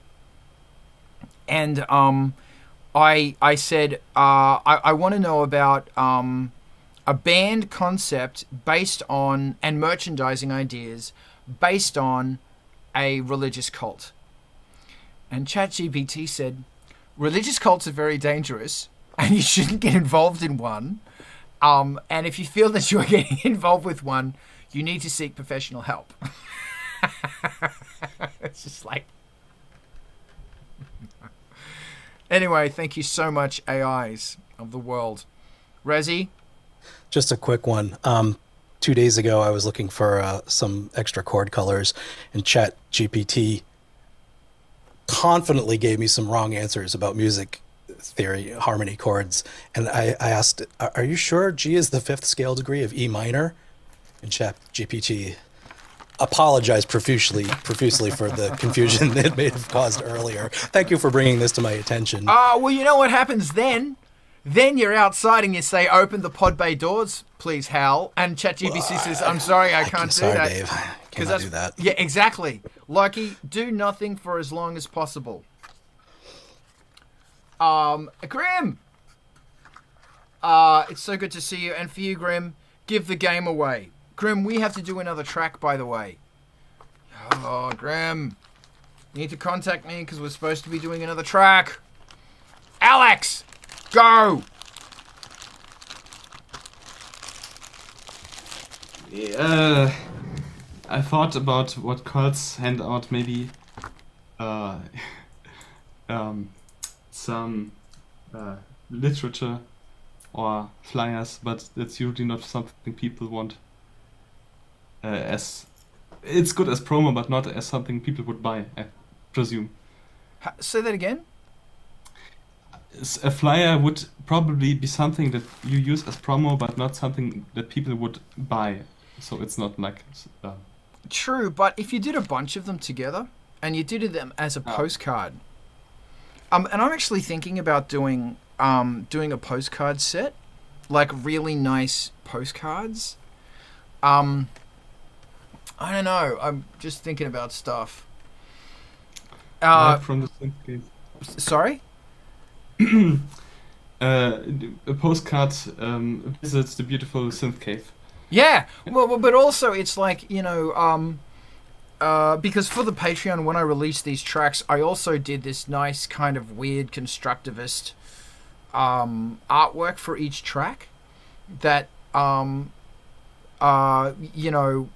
And I said, I want to know about a band concept based on, and merchandising ideas based on a religious cult. And ChatGPT said, religious cults are very dangerous and you shouldn't get involved in one. And if you feel that you're getting involved with one, you need to seek professional help. It's just like... Anyway, thank you so much, AIs of the world. Razzie? Just a quick one. 2 days ago, I was looking for some extra chord colors, and ChatGPT confidently gave me some wrong answers about music theory, harmony chords. And I asked, are you sure G is the 5th scale degree of E minor? And ChatGPT apologized profusely for the confusion that it may have caused earlier. Thank you for bringing this to my attention. Well, you know what happens then? Then you're outside and you say, open the pod bay doors, please, Hal. And ChatGPT says, I'm sorry, I can't do that. Dave. I cannot do that. Yeah, exactly. Lucky, do nothing for as long as possible. Grim! It's so good to see you. And for you, Grim, give the game away. Grim, we have to do another track, by the way. Oh, Grim. You need to contact me because we're supposed to be doing another track. Alex! Go! I thought about what cults hand out, maybe some literature or flyers, but that's usually not something people want. As it's good as promo, but not as something people would buy, I presume. Say that again? A flyer would probably be something that you use as promo, but not something that people would buy. So it's not like... True, but if you did a bunch of them together, and you did them as a postcard... and I'm actually thinking about doing a postcard set. like really nice postcards. I don't know. I'm just thinking about stuff. Live from the synth cave. Sorry? A postcard visits the beautiful synth cave. Yeah. Well, but also it's like, you know, because for the Patreon, when I released these tracks, I also did this nice kind of weird constructivist artwork for each track that, you know,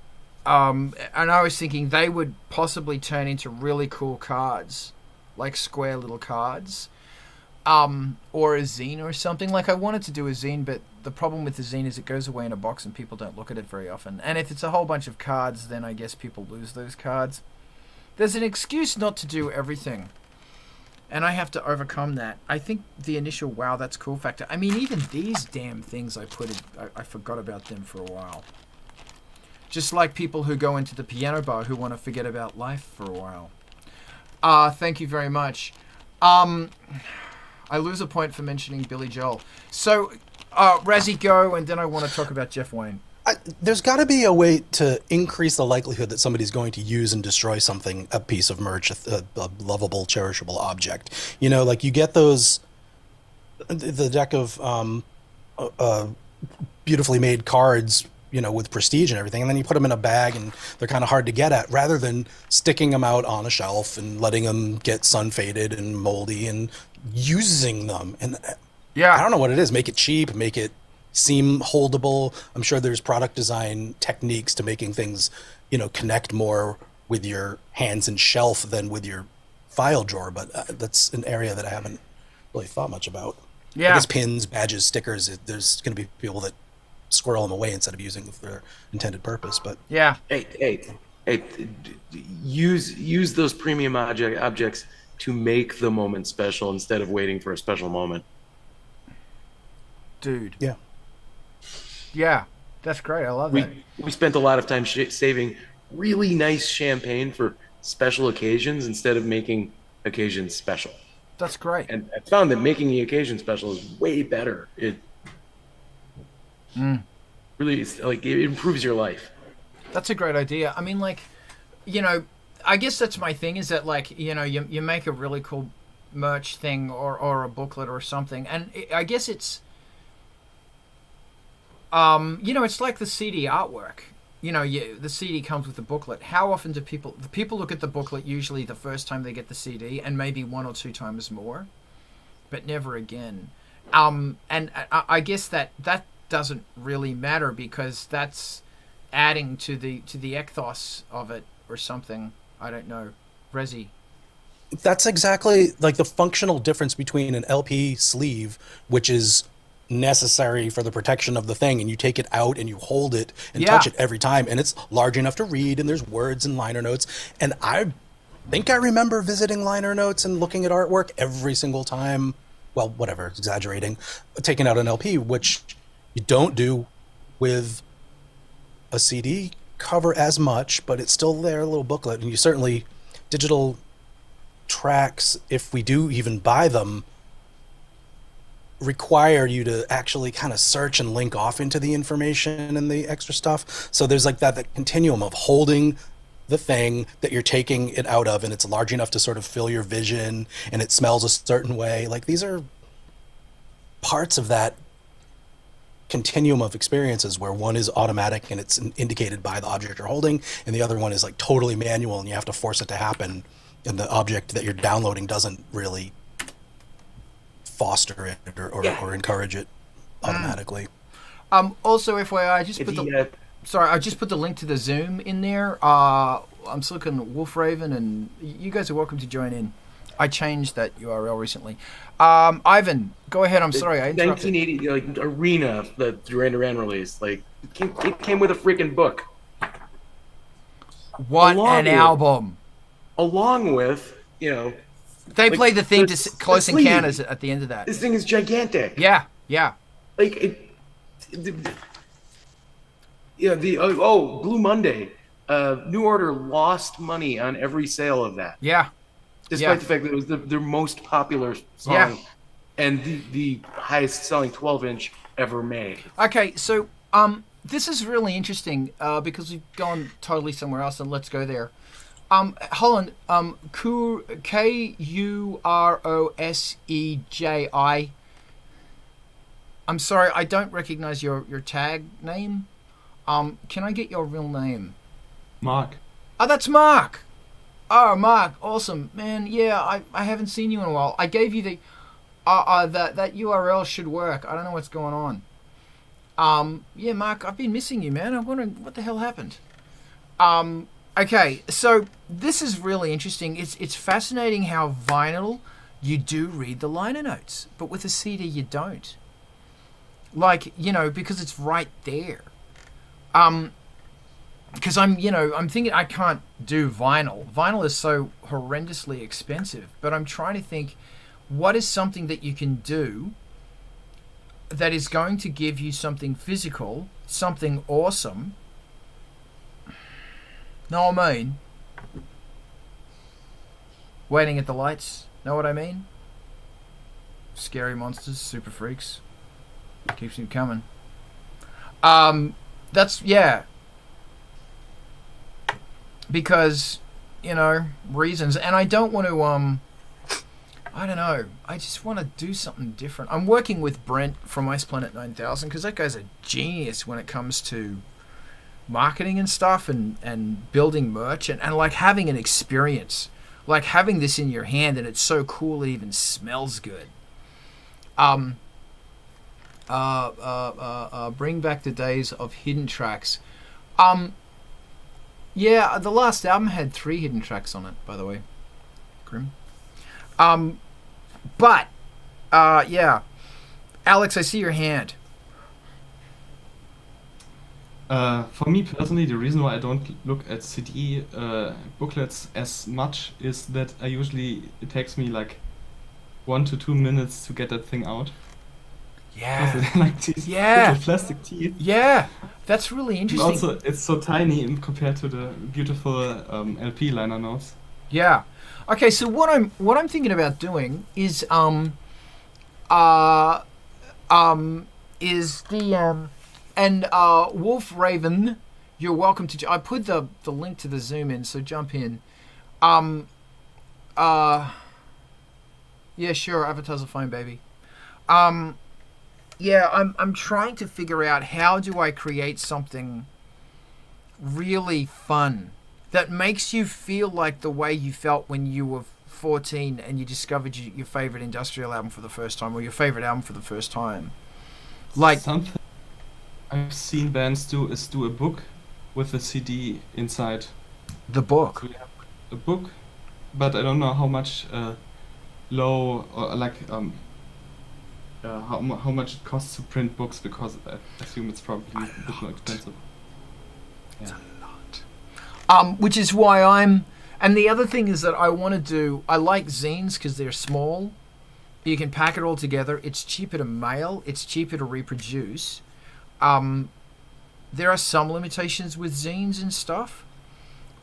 and I was thinking they would possibly turn into really cool cards, like square little cards, or a zine or something. Like I wanted to do a zine, but the problem with the zine is it goes away in a box and people don't look at it very often. And if it's a whole bunch of cards, then I guess people lose those cards. There's an excuse not to do everything, and I have to overcome that. I think the initial wow, that's cool factor. I mean, even these damn things I forgot about them for a while. Just like people who go into the piano bar who want to forget about life for a while. Thank you very much. I lose a point for mentioning Billy Joel. So, Razzie, go, and then I want to talk about Jeff Wayne. There's got to be a way to increase the likelihood that somebody's going to use and destroy something, a piece of merch, a lovable, cherishable object. You know, like you get those, the deck of beautifully made cards, you know, with prestige and everything, and then you put them in a bag and they're kind of hard to get at, rather than sticking them out on a shelf and letting them get sun faded and moldy and using them. And yeah, I don't know what it is. Make it cheap, make it seem holdable. I'm sure there's product design techniques to making things, you know, connect more with your hands and shelf than with your file drawer, but that's an area that I haven't really thought much about. Yeah. I guess pins, badges, stickers, there's going to be people that squirrel them away instead of using them for their intended purpose. But yeah, hey, use those premium objects to make the moment special instead of waiting for a special moment. Dude. Yeah, that's great. I love that. We spent a lot of time saving really nice champagne for special occasions instead of making occasions special. That's great. And I found that making the occasion special is way better. It really is, like, it improves your life. That's a great idea. I mean, like, you know, I guess that's my thing, is that, like, you know, you make a really cool merch thing or a booklet or something, and I guess it's, you know, it's like the CD artwork. You know, the CD comes with the booklet. How often do people look at the booklet usually the first time they get the CD, and maybe one or two times more, but never again. And I guess that doesn't really matter, because that's adding to the ethos of it or something. I don't know. Rezi. That's exactly like the functional difference between an LP sleeve, which is necessary for the protection of the thing, and you take it out and you hold it and touch it every time, and it's large enough to read, and there's words and liner notes. And I think I remember visiting liner notes and looking at artwork every single time. Well, whatever, exaggerating, taking out an LP, which you don't do with a CD cover as much, but it's still there, a little booklet. And you certainly, digital tracks, if we do even buy them, require you to actually kind of search and link off into the information and the extra stuff. So there's like that continuum of holding the thing that you're taking it out of, and it's large enough to sort of fill your vision, and it smells a certain way. Like, these are parts of that continuum of experiences where one is automatic and it's indicated by the object you're holding, and the other one is like totally manual and you have to force it to happen, and the object that you're downloading doesn't really foster it or encourage it automatically. Also, FYI, I just put the link to the Zoom in there. I'm still looking at Wolfraven, and you guys are welcome to join in. I changed that URL recently. Ivan, go ahead. I'm sorry, I interrupted. 1980 like Arena, the Duran Duran release, like it came with a freaking book. What an album! Along with, you know, they played the theme to Close Encounters at the end of that. This thing is gigantic. Yeah. Like Blue Monday. New Order lost money on every sale of that. Yeah. Despite the fact that it was their most popular song, and the highest selling 12-inch ever made. Okay, so this is really interesting because we've gone totally somewhere else, and let's go there. Holland, Kuroseji. I'm sorry, I don't recognize your tag name. Can I get your real name? Mark. Oh, that's Mark. Oh, Mark, awesome, man. Yeah, I haven't seen you in a while. I gave you the that URL should work. I don't know what's going on. Yeah, Mark, I've been missing you, man. I'm wondering what the hell happened. Okay, so this is really interesting. It's fascinating how vinyl you do read the liner notes, but with a CD you don't. Like, because it's right there. Because I'm thinking I can't do vinyl. Vinyl is so horrendously expensive, but I'm trying to think, what is something that you can do that is going to give you something physical, something awesome? Know what I mean? Waiting at the lights. Know what I mean? Scary monsters, super freaks. Keeps me coming. That's, yeah. Because, reasons. And I don't want to, I don't know. I just want to do something different. I'm working with Brent from Ice Planet 9000 because that guy's a genius when it comes to marketing and stuff and building merch and like having an experience. Like having this in your hand and it's so cool it even smells good. Bring back the days of hidden tracks. Yeah, the last album had 3 hidden tracks on it, by the way. Grim. But yeah. Alex, I see your hand. For me personally, the reason why I don't look at CD booklets as much is that it takes me like 1 to 2 minutes to get that thing out. Yeah. Because like these little plastic teeth. Yeah, that's really interesting. And also, it's so tiny compared to the beautiful LP liner notes. Yeah. Okay, so what I'm thinking about doing is Wolf Raven, you're welcome to. I put the link to the Zoom in, so jump in. Yeah, sure. Advertiser phone, baby. Yeah, I'm trying to figure out how do I create something really fun that makes you feel like the way you felt when you were 14 and you discovered your favorite industrial album for the first time, or your favorite album for the first time. Like something I've seen bands do is do a book with a CD inside. The book. So we have a book, but I don't know how much low or like how much it costs to print books, because I assume it's probably a bit more expensive. It's a lot. Which is why and the other thing is that I like zines because they're small. You can pack it all together. It's cheaper to mail. It's cheaper to reproduce. There are some limitations with zines and stuff,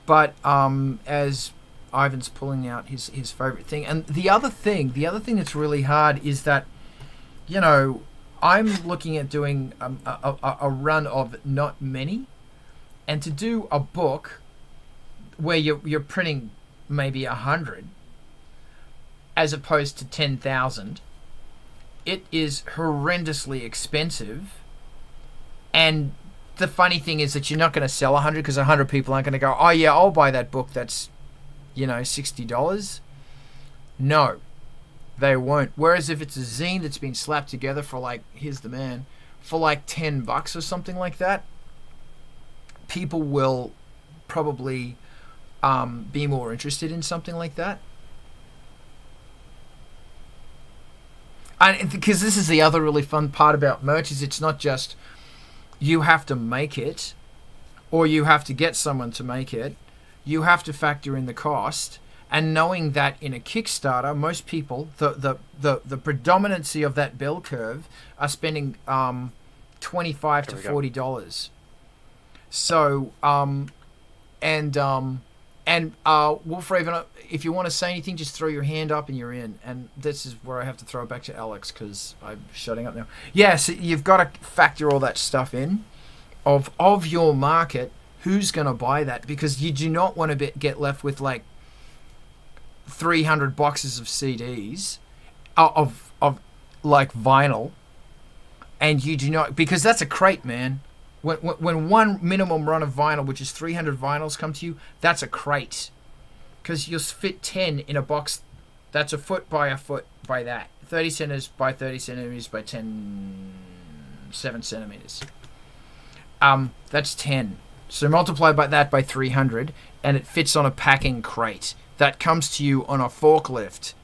but as Ivan's pulling out his favorite thing, and the other thing that's really hard is that, I'm looking at doing a run of not many, and to do a book where you're printing maybe 100 as opposed to 10,000, it is horrendously expensive. And the funny thing is that you're not going to sell 100 because 100 people aren't going to go, oh yeah, I'll buy that book that's, $60. No, they won't. Whereas if it's a zine that's been slapped together for like, here's the man, for like $10 or something like that, people will probably be more interested in something like that. And because this is the other really fun part about merch, is it's not just you have to make it or you have to get someone to make it. You have to factor in the cost, and knowing that in a Kickstarter, most people, the predominancy of that bell curve are spending $25 to $40. So and And Wolf Raven, if you want to say anything, just throw your hand up and you're in. And this is where I have to throw it back to Alex because I'm shutting up now. Yes, you've got to factor all that stuff in of your market. Who's going to buy that? Because you do not want to get left with like 300 boxes of CDs of like vinyl, and you do not, because that's a crate, man. When one minimum run of vinyl, which is 300 vinyls, come to you, that's a crate. Because you'll fit 10 in a box that's a foot by that. 30 centimeters by 30 centimeters by 7 centimeters. That's 10. So multiply by that by 300, and it fits on a packing crate. That comes to you on a forklift.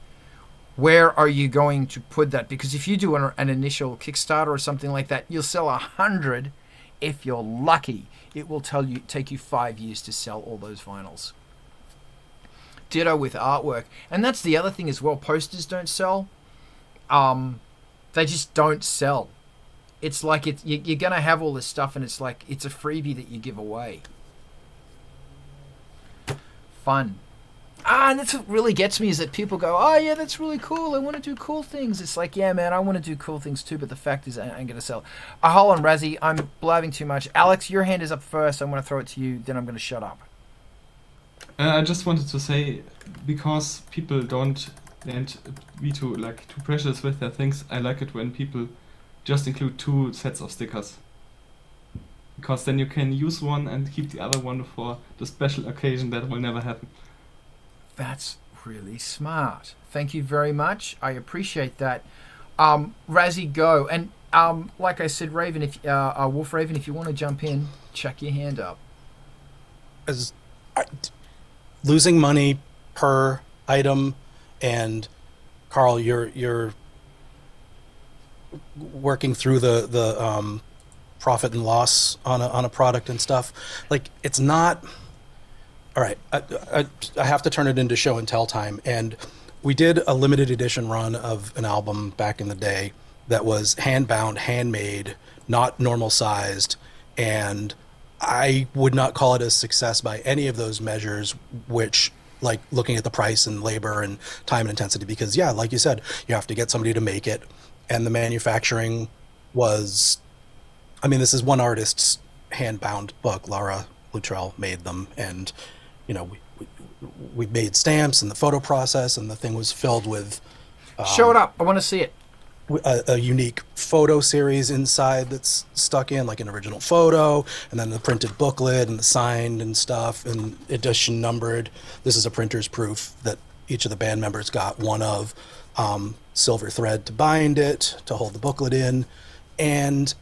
Where are you going to put that? Because if you do an initial Kickstarter or something like that, you'll sell 100. If you're lucky, it will take you 5 years to sell all those vinyls. Ditto with artwork. And that's the other thing as well. Posters don't sell. They just don't sell. It's like you're going to have all this stuff, and it's like it's a freebie that you give away. Fun. And that's what really gets me, is that people go, oh yeah, that's really cool, I want to do cool things. It's like, yeah man, I want to do cool things too, but the fact is I ain't going to sell. Hold on, Razzie, I'm blabbing too much. Alex, your hand is up first. I'm going to throw it to you, then I'm going to shut up. I just wanted to say, because people don't and be too precious with their things, I like it when people just include 2 sets of stickers. Because then you can use one and keep the other one for the special occasion that will never happen. That's really smart. Thank you very much. I appreciate that. Razzie, go. And like I said, Raven, Wolf Raven, if you want to jump in, chuck your hand up. Losing money per item, and Carl, you're working through the profit and loss on a product and stuff. Like, it's not. All right, I have to turn it into show and tell time. And we did a limited edition run of an album back in the day that was hand-bound, handmade, not normal sized. And I would not call it a success by any of those measures, which, like looking at the price and labor and time and intensity, because yeah, like you said, you have to get somebody to make it. And the manufacturing was, I mean, this is one artist's hand-bound book. Laura Luttrell made them, and you know, we made stamps and the photo process, and the thing was filled with show it up, I want to see it. A unique photo series inside that's stuck in, like an original photo, and then the printed booklet and the signed and stuff, and edition numbered. This is a printer's proof that each of the band members got one of. Silver thread to bind it, to hold the booklet in. And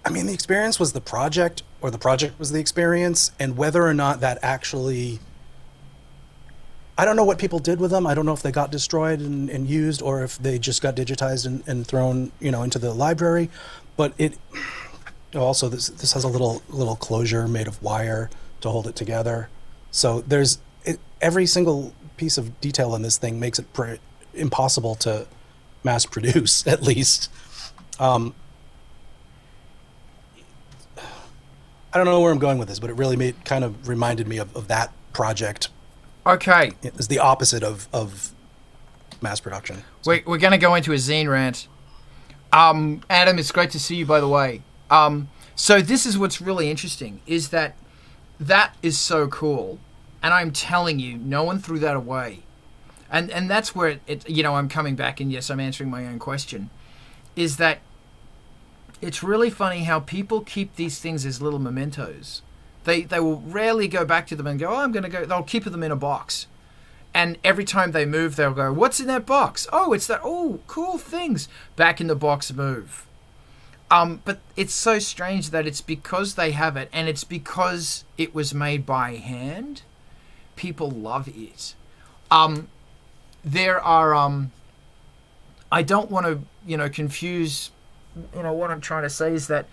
I mean, the experience was the project, or the project was the experience, and whether or not that actually, I don't know what people did with them. I don't know if they got destroyed and used, or if they just got digitized and thrown, into the library. But it also, this has a little closure made of wire to hold it together. So every single piece of detail in this thing makes it impossible to mass produce, at least. I don't know where I'm going with this, but it really kind of reminded me of that project. Okay. It's the opposite of mass production. So. We're going to go into a zine rant. Adam, it's great to see you, by the way. So this is what's really interesting, is that is so cool. And I'm telling you, no one threw that away. And that's where I'm coming back, and yes, I'm answering my own question, is that it's really funny how people keep these things as little mementos. They will rarely go back to them and go, oh, I'm going to go. They'll keep them in a box. And every time they move, they'll go, what's in that box? Oh, it's that. Oh, cool things. Back in the box, move. But it's so strange that it's because they have it, and it's because it was made by hand. People love it. There are, I don't want to, confuse, what I'm trying to say is that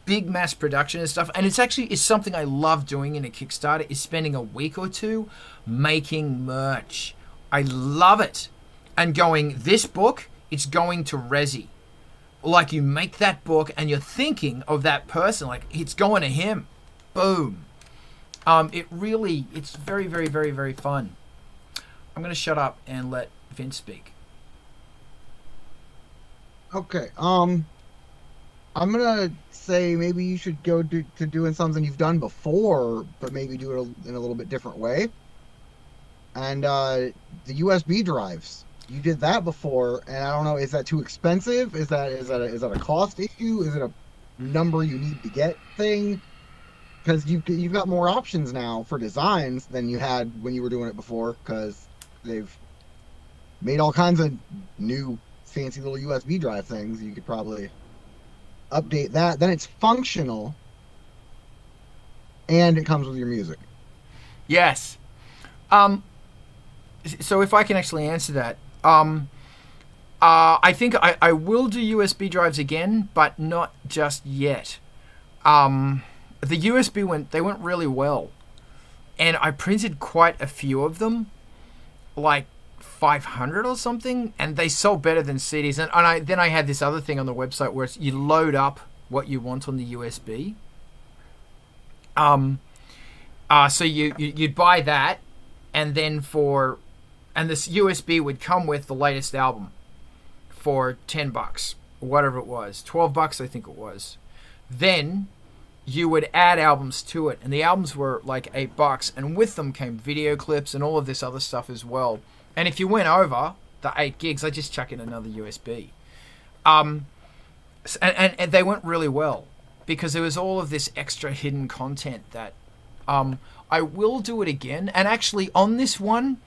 big mass production and stuff, and it's something I love doing in a Kickstarter, is spending a week or two making merch. I love it. And going, this book, it's going to Resi. Like, you make that book and you're thinking of that person, like, it's going to him. Boom. It's very, very, very, very fun. I'm going to shut up and let Vince speak. Okay. I'm gonna say maybe you should go to doing something you've done before, but maybe do it in a little bit different way. And the USB drives, you did that before, and I don't know, is that too expensive? Is that a cost issue? Is it a number you need to get thing? Because you've got more options now for designs than you had when you were doing it before, because they've made all kinds of new fancy little USB drive things. You could probably update that. Then it's functional, and it comes with your music. Yes. So if I can actually answer that, I think I will do USB drives again, but not just yet. The USB went really well, and I printed quite a few of them, like 500 or something, and they sold better than CDs. And then I had this other thing on the website where you load up what you want on the USB. So you'd buy that, and then this USB would come with the latest album for $10, whatever it was, $12 I think it was. Then you would add albums to it, and the albums were like $8, and with them came video clips and all of this other stuff as well. And if you went over the 8 gigs, I just chuck in another USB. And they went really well because there was all of this extra hidden content that I will do it again. And actually on this one,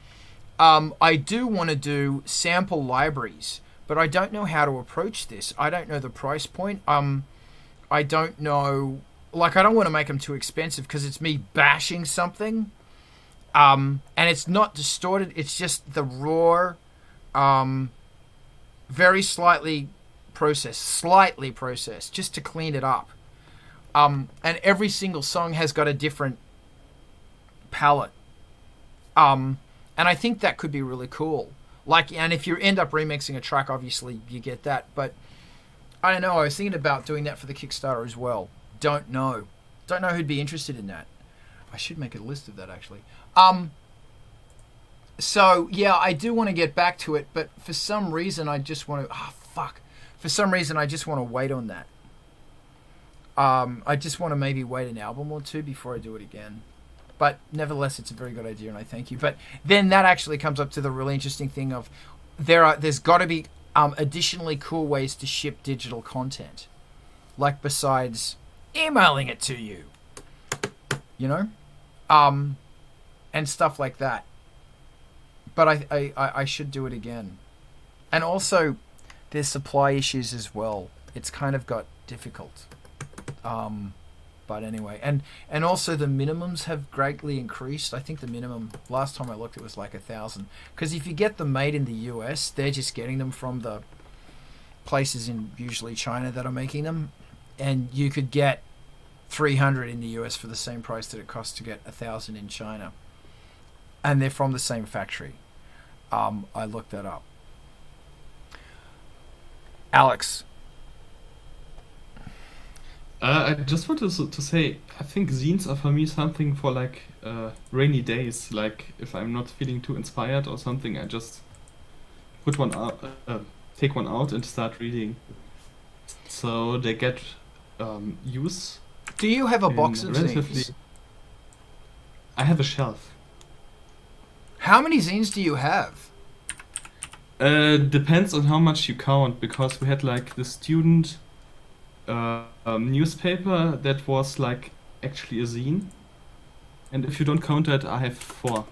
I do want to do sample libraries, but I don't know how to approach this. I don't know the price point. I don't know, like, I don't want to make them too expensive because it's me bashing something. And it's not distorted. It's just the raw, very slightly processed, just to clean it up. And every single song has got a different palette. And I think that could be really cool. Like, and if you end up remixing a track, obviously you get that. But I don't know. I was thinking about doing that for the Kickstarter as well. Don't know who'd be interested in that. I should make a list of that actually. So yeah, I do want to get back to it, but for some reason I just want to. For some reason I just want to wait on that. I just want to maybe wait an album or two before I do it again. But nevertheless, it's a very good idea, and I thank you. But then that actually comes up to the really interesting thing of there's got to be additionally cool ways to ship digital content, like besides emailing it to you, you know, and stuff like that. But I should do it again. And also, there's supply issues as well. It's kind of got difficult. But anyway, and also the minimums have greatly increased. I think the minimum, last time I looked, it was like 1,000. Because if you get them made in the US, they're just getting them from the places in usually China that are making them. And you could get 300 in the US for the same price that it costs to get 1,000 in China. And they're from the same factory. I looked that up. Alex. I just wanted to say, I think zines are for me something for like rainy days. Like if I'm not feeling too inspired or something, I just put one out, take one out and start reading. So they get use. Do you have a box of zines? I have a shelf. How many zines do you have? Depends on how much you count, because we had like the student newspaper that was like actually a zine, and if you don't count that, I have 4.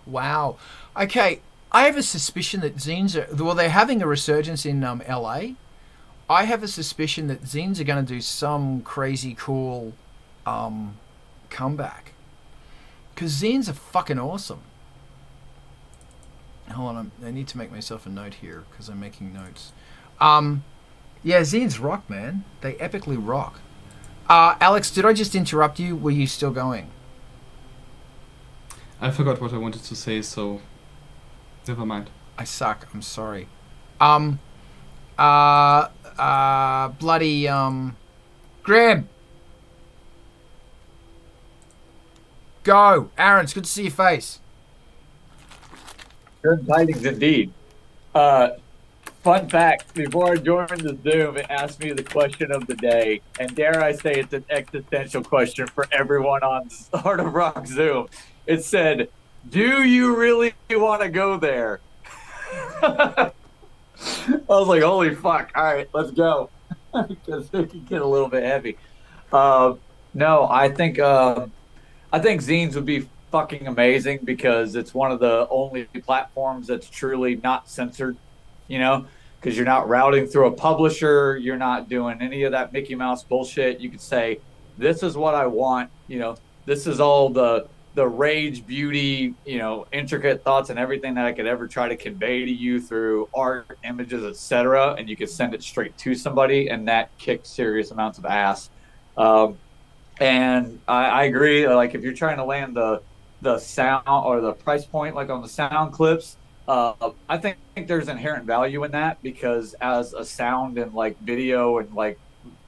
Wow. Okay, I have a suspicion that zines they're having a resurgence in LA. I have a suspicion that zines are going to do some crazy cool comeback, because zines are fucking awesome. Hold on, I need to make myself a note here because I'm making notes. Yeah, zines rock, man. They epically rock. Alex, did I just interrupt you? Were you still going? I forgot what I wanted to say, so never mind. I suck. I'm sorry. Bloody Graham. go. Aaron, it's good to see your face. Good tidings indeed. Fun fact, before I joined the Zoom, it asked me the question of the day. And dare I say it's an existential question for everyone on Art of Rock Zoom. It said, do you really want to go there? I was like, holy fuck. All right, let's go. Because it can get a little bit heavy. No, I think zines would be fucking amazing because it's one of the only platforms that's truly not censored, you know, because you're not routing through a publisher, you're not doing any of that Mickey Mouse bullshit. You could say, this is what I want, you know, this is all the rage, beauty, you know, intricate thoughts and everything that I could ever try to convey to you through art, images, etc. And you could send it straight to somebody, and that kicks serious amounts of ass. And I agree. Like if you're trying to land the sound or the price point, like on the sound clips, I think there's inherent value in that because as a sound and like video and like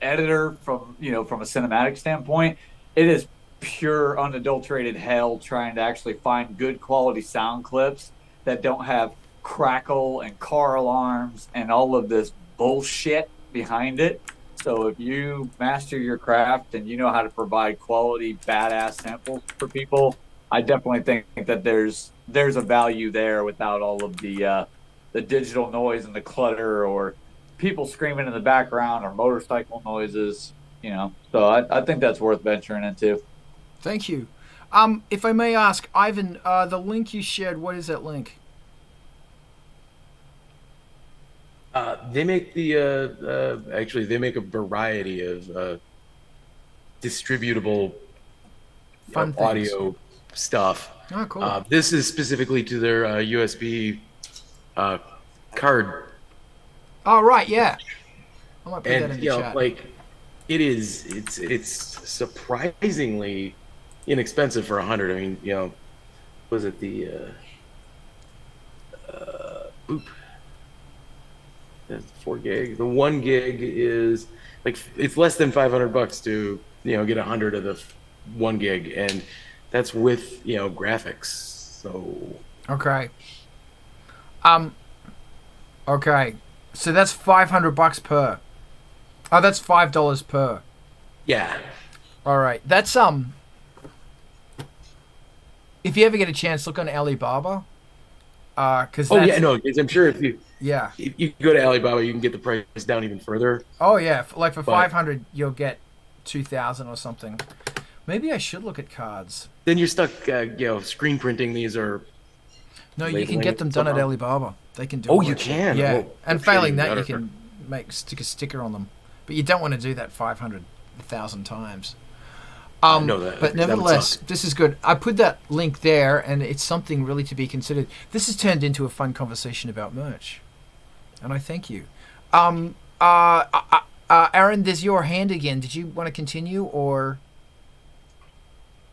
editor from a cinematic standpoint, it is pure unadulterated hell trying to actually find good quality sound clips that don't have crackle and car alarms and all of this bullshit behind it. So if you master your craft and you know how to provide quality badass samples for people, I definitely think that there's a value there without all of the digital noise and the clutter or people screaming in the background or motorcycle noises, you know. So I think that's worth venturing into. Thank you. If I may ask, Ivan, the link you shared, what is that link? They make actually they make a variety of distributable Fun audio stuff. Oh, cool. This is specifically to their USB card. Oh, right, yeah. I might put that And in the you know, chat. like it's surprisingly inexpensive for 100. I mean, you know, was it the that's 4 gig. The 1 gig is like it's less than $500 to get 100 of the 1 gig, and that's with graphics. So Okay. Okay. So that's $500 per. Oh, that's $5 per. yeah. All right. That's if you ever get a chance, look on Alibaba. Cause Oh yeah, no, 'cause I'm sure if you go to Alibaba, you can get the price down even further. Oh yeah, like for But- 500, you'll get 2,000 or something. Maybe I should look at cards. Then you're stuck, screen printing these or. No, you can labeling get it them done at somehow. Alibaba. They can do. Oh, all you that shit. can? Yeah, Oh, and okay, failing that, better. you can stick a sticker on them. But you don't want to do that 500,000 times. I know that. But That would nevertheless, suck. this is good. I put that link there, and it's something really to be considered. This has turned into a fun conversation about merch, and I thank you. Aaron, there's your hand again. Did you want to continue, or?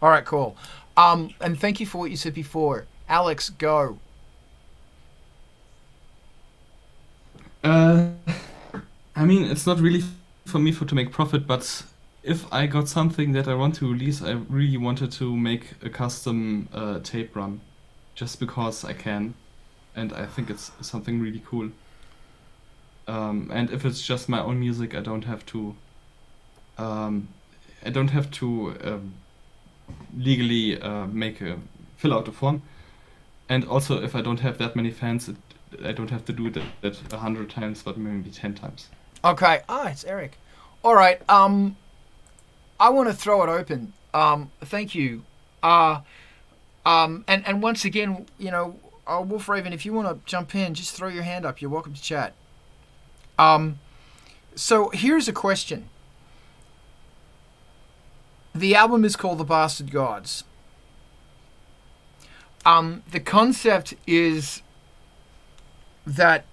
All right, cool. And thank you for what you said before. Alex, go. I mean, it's not really for me to make profit, but if I got something that I want to release, I really wanted to make a custom tape run, just because I can, and I think it's something really cool. And if it's just my own music, I don't have to. Legally fill out a form, and also if I don't have that many fans, I don't have to do that 100 times, but maybe 10 times. Okay. It's Eric. All right. I want to throw it open. Thank you. And once again, Wolf Raven, if you want to jump in, just throw your hand up. You're welcome to chat. So here's a question. The album is called The Bastard Gods. The concept is that,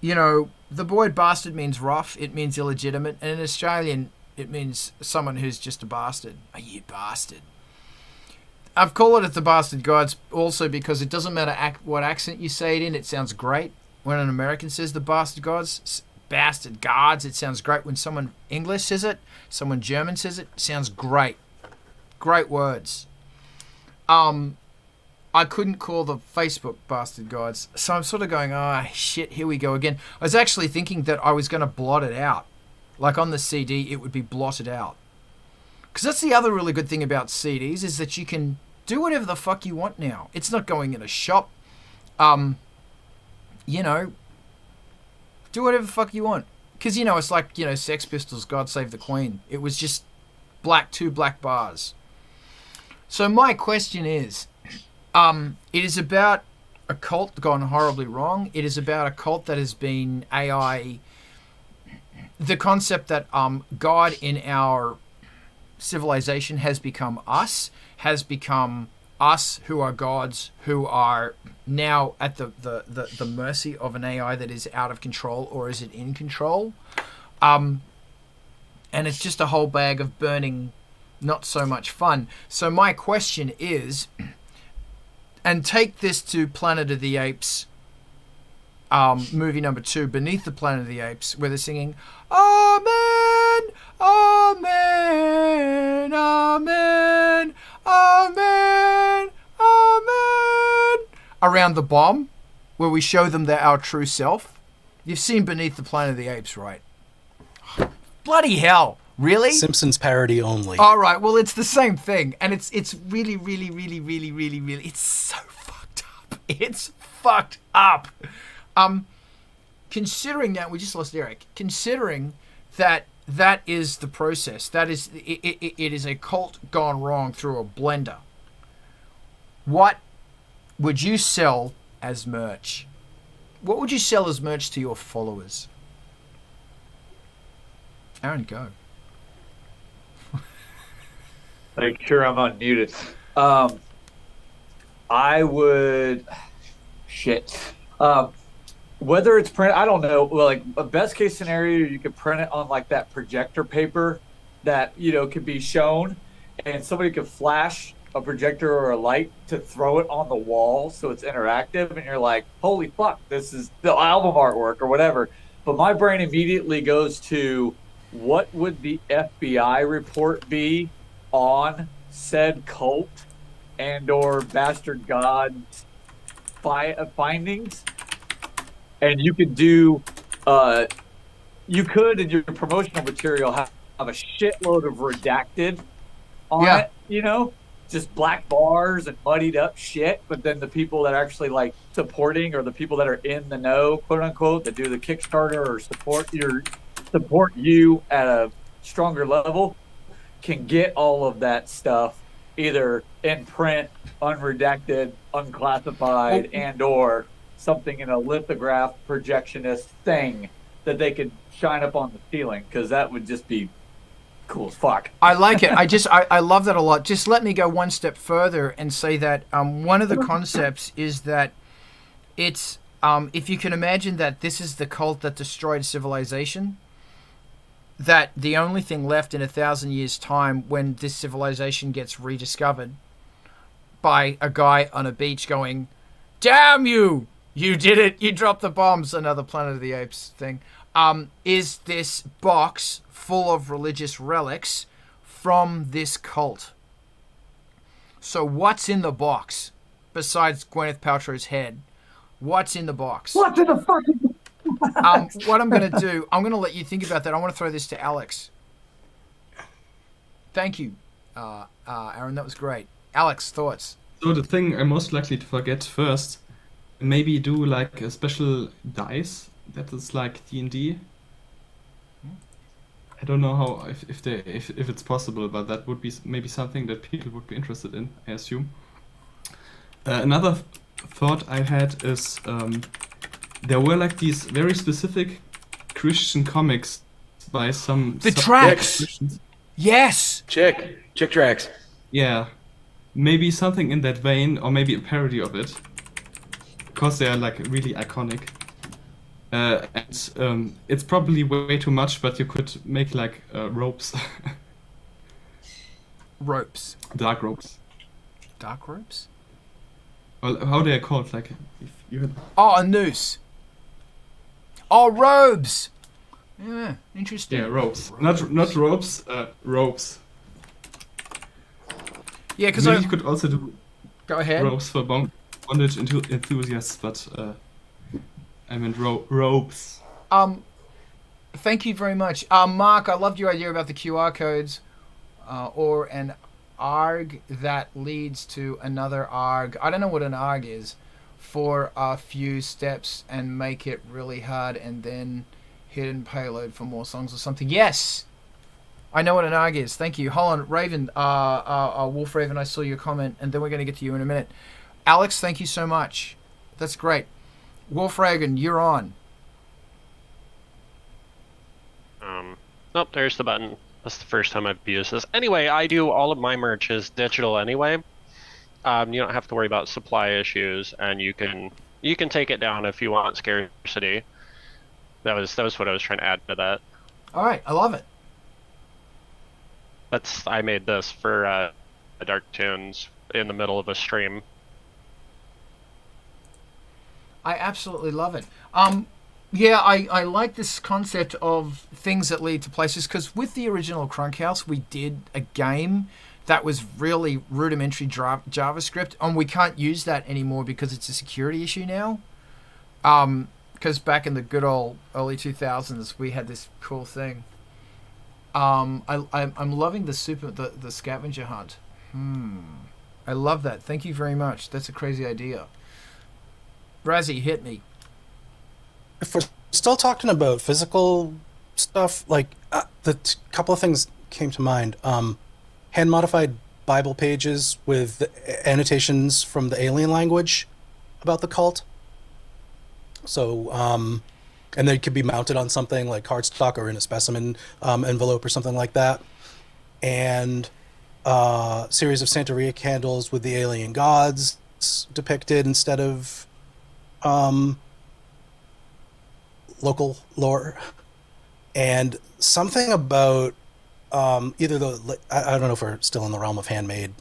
the word bastard means rough, it means illegitimate, and in Australian, it means someone who's just a bastard. Are you bastard? I've called it The Bastard Gods also because it doesn't matter what accent you say it in, it sounds great. When an American says The Bastard Gods, Bastard Gods, it sounds great. When someone English says it, someone German says it, sounds great. Great words. I couldn't call the Facebook bastard gods, so I'm sort of going, shit, here we go again. I was actually thinking that I was going to blot it out. Like on the CD, it would be blotted out. Because that's the other really good thing about CDs, is that you can do whatever the fuck you want now. It's not going in a shop. You know, do whatever the fuck you want. Because, you know, it's like, you know, Sex Pistols, God Save the Queen. It was just two black bars. So my question is, it is about a cult gone horribly wrong. It is about a cult that has been AI. The concept that God in our civilization has become us who are gods, who are now at the mercy of an AI that is out of control, or is it in control? And it's just a whole bag of burning, not so much fun. So my question is, and take this to Planet of the Apes, movie number 2, Beneath the Planet of the Apes, where they're singing, Amen, Amen, Amen, Amen, Amen, around the bomb, where we show them our true self. You've seen Beneath the Planet of the Apes, right? Bloody hell. Really? Simpsons parody only. All right. Well, it's the same thing, and it's really, really, really, really, really, really. It's so fucked up. It's fucked up. Considering that we just lost Eric. Considering that is the process. That is it is a cult gone wrong through a blender. What would you sell as merch? What would you sell as merch to your followers? Aaron, go. Make sure I'm unmuted. I would... Shit. Whether it's print, I don't know. Well, like a best case scenario, you could print it on like that projector paper that, you know, could be shown, and somebody could flash a projector or a light to throw it on the wall so it's interactive, and you're like, holy fuck, this is the album artwork or whatever. But my brain immediately goes to, what would the FBI report be on said cult and or bastard god's findings? And you could do, you could in your promotional material have a shitload of redacted on it, you know, just black bars and muddied up shit. But then the people that are actually like supporting, or the people that are in the know, quote unquote, that do the Kickstarter or support you at a stronger level, can get all of that stuff either in print, unredacted, unclassified, and or something in a lithograph projectionist thing that they could shine up on the ceiling, because that would just be cool as fuck. I like it. I love that a lot. Just let me go one step further and say that one of the concepts is that it's if you can imagine that this is the cult that destroyed civilization, that the only thing left in 1,000 years' time, when this civilization gets rediscovered by a guy on a beach going, damn you, you did it, you dropped the bombs, another Planet of the Apes thing, is this box full of religious relics from this cult. So what's in the box besides Gwyneth Paltrow's head? What's in the box? What's in the fucking... What I'm going to do, I'm going to let you think about that. I want to throw this to Alex. Thank you, Aaron. That was great. Alex, thoughts? So the thing I'm most likely to forget first, maybe do like a special dice that is like D&D. I don't know how if it's possible, but that would be maybe something that people would be interested in, I assume. Another thought I had is there were like these very specific Christian comics by some tracks. Christians. Yes. Chick tracks. Yeah, maybe something in that vein, or maybe a parody of it, because they are like really iconic. And it's probably way too much, but you could make like ropes. Ropes. Dark ropes. Dark ropes? Well, how they are called? Like, if you had... Oh, a noose. Oh, robes. Yeah, interesting. Yeah, ropes. Not ropes. Ropes. Yeah, because Maybe you could also do go ahead. ropes for bondage enthusiasts, but I meant ropes. Thank you very much, Mark. I loved your idea about the QR codes, or an ARG that leads to another ARG. I don't know what an ARG is, for a few steps and make it really hard, and then hidden payload for more songs or something. Yes, I know what an ARG is. Thank you. Hold on, Raven. Wolf Raven. I saw your comment, and then we're going to get to you in a minute. Alex, thank you so much. That's great. Wolf Raven, you're on. Nope, there's the button. That's the first time I've used this. Anyway, I do all of my merch is digital anyway. You don't have to worry about supply issues, and you can take it down if you want scarcity. That was what I was trying to add to that. All right, I love it. I made this for Dark Tunes in the middle of a stream. I absolutely love it. Yeah, I like this concept of things that lead to places, because with the original Crunk House, we did a game that was really rudimentary JavaScript, and we can't use that anymore because it's a security issue now. Because back in the good old early 2000s, we had this cool thing. I'm loving the scavenger hunt. I love that. Thank you very much. That's a crazy idea. Razzie, hit me. If we're still talking about physical stuff, like couple of things came to mind. Hand modified Bible pages with annotations from the alien language about the cult. So, and they could be mounted on something like cardstock or in a specimen envelope or something like that. And series of Santeria candles with the alien gods depicted instead of local lore. And something about either I don't know if we're still in the realm of handmade,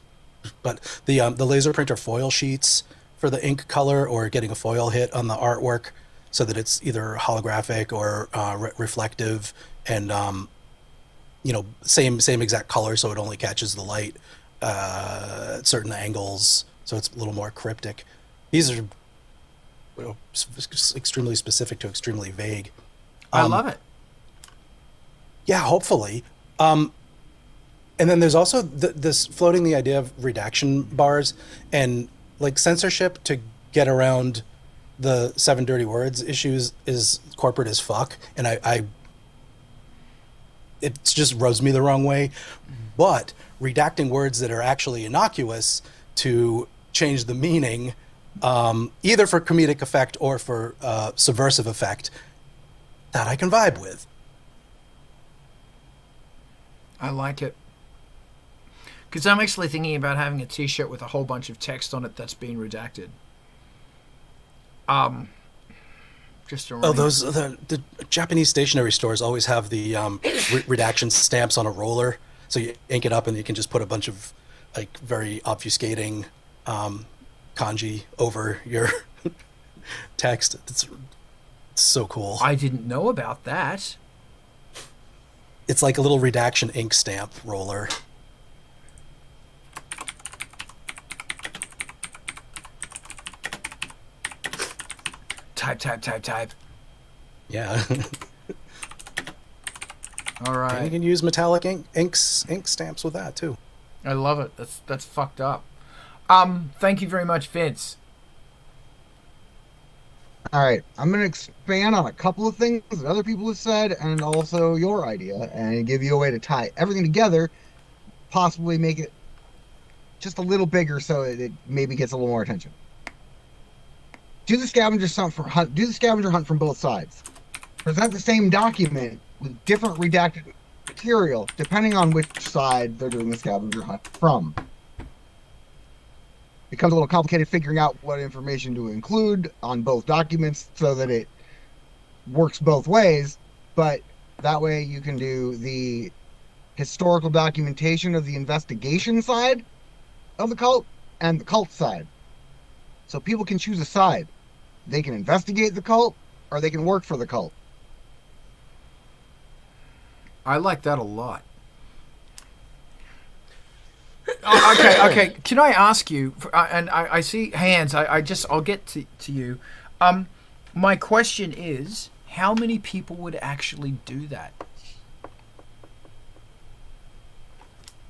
but the laser printer foil sheets for the ink color, or getting a foil hit on the artwork so that it's either holographic or reflective, and same exact color, so it only catches the light at certain angles, so it's a little more cryptic. These are extremely specific to extremely vague. I love it. Yeah, hopefully. And then there's also this floating the idea of redaction bars and like censorship to get around the 7 dirty words issues is corporate as fuck. And it just rubs me the wrong way. But redacting words that are actually innocuous to change the meaning, either for comedic effect or for subversive effect, that I can vibe with. I like it. Because I'm actually thinking about having a t-shirt with a whole bunch of text on it that's been redacted. Just to Oh, those the Japanese stationery stores always have the redaction stamps on a roller, so you ink it up and you can just put a bunch of like very obfuscating kanji over your text. It's so cool. I didn't know about that. It's like a little redaction ink stamp roller. Type. Yeah. All right. And you can use metallic ink stamps with that too. I love it. That's fucked up. Thank you very much, Vince. All right, I'm going to expand on a couple of things that other people have said, and also your idea, and give you a way to tie everything together, possibly make it just a little bigger so it maybe gets a little more attention. Do the scavenger hunt from both sides. Present the same document with different redacted material, depending on which side they're doing the scavenger hunt from. Becomes a little complicated figuring out what information to include on both documents so that it works both ways, but that way you can do the historical documentation of the investigation side of the cult and the cult side. So people can choose a side. They can investigate the cult or they can work for the cult. I like that a lot. Okay. Can I ask you? And I see hands. I'll get to you. My question is, how many people would actually do that?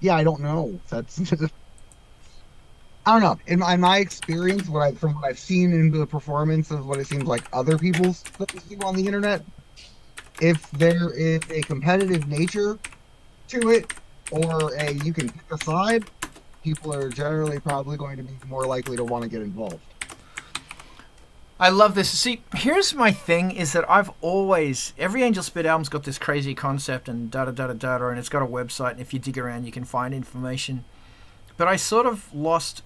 Yeah, I don't know. That's I don't know. In my experience, from what I've seen in the performance of what it seems like other people's stuff do on the internet, if there is a competitive nature to it, or you can pick a side, people are generally probably going to be more likely to want to get involved. I love this. See, here's my thing: is that every Angelspit album's got this crazy concept and da, and it's got a website, and if you dig around, you can find information. But I sort of lost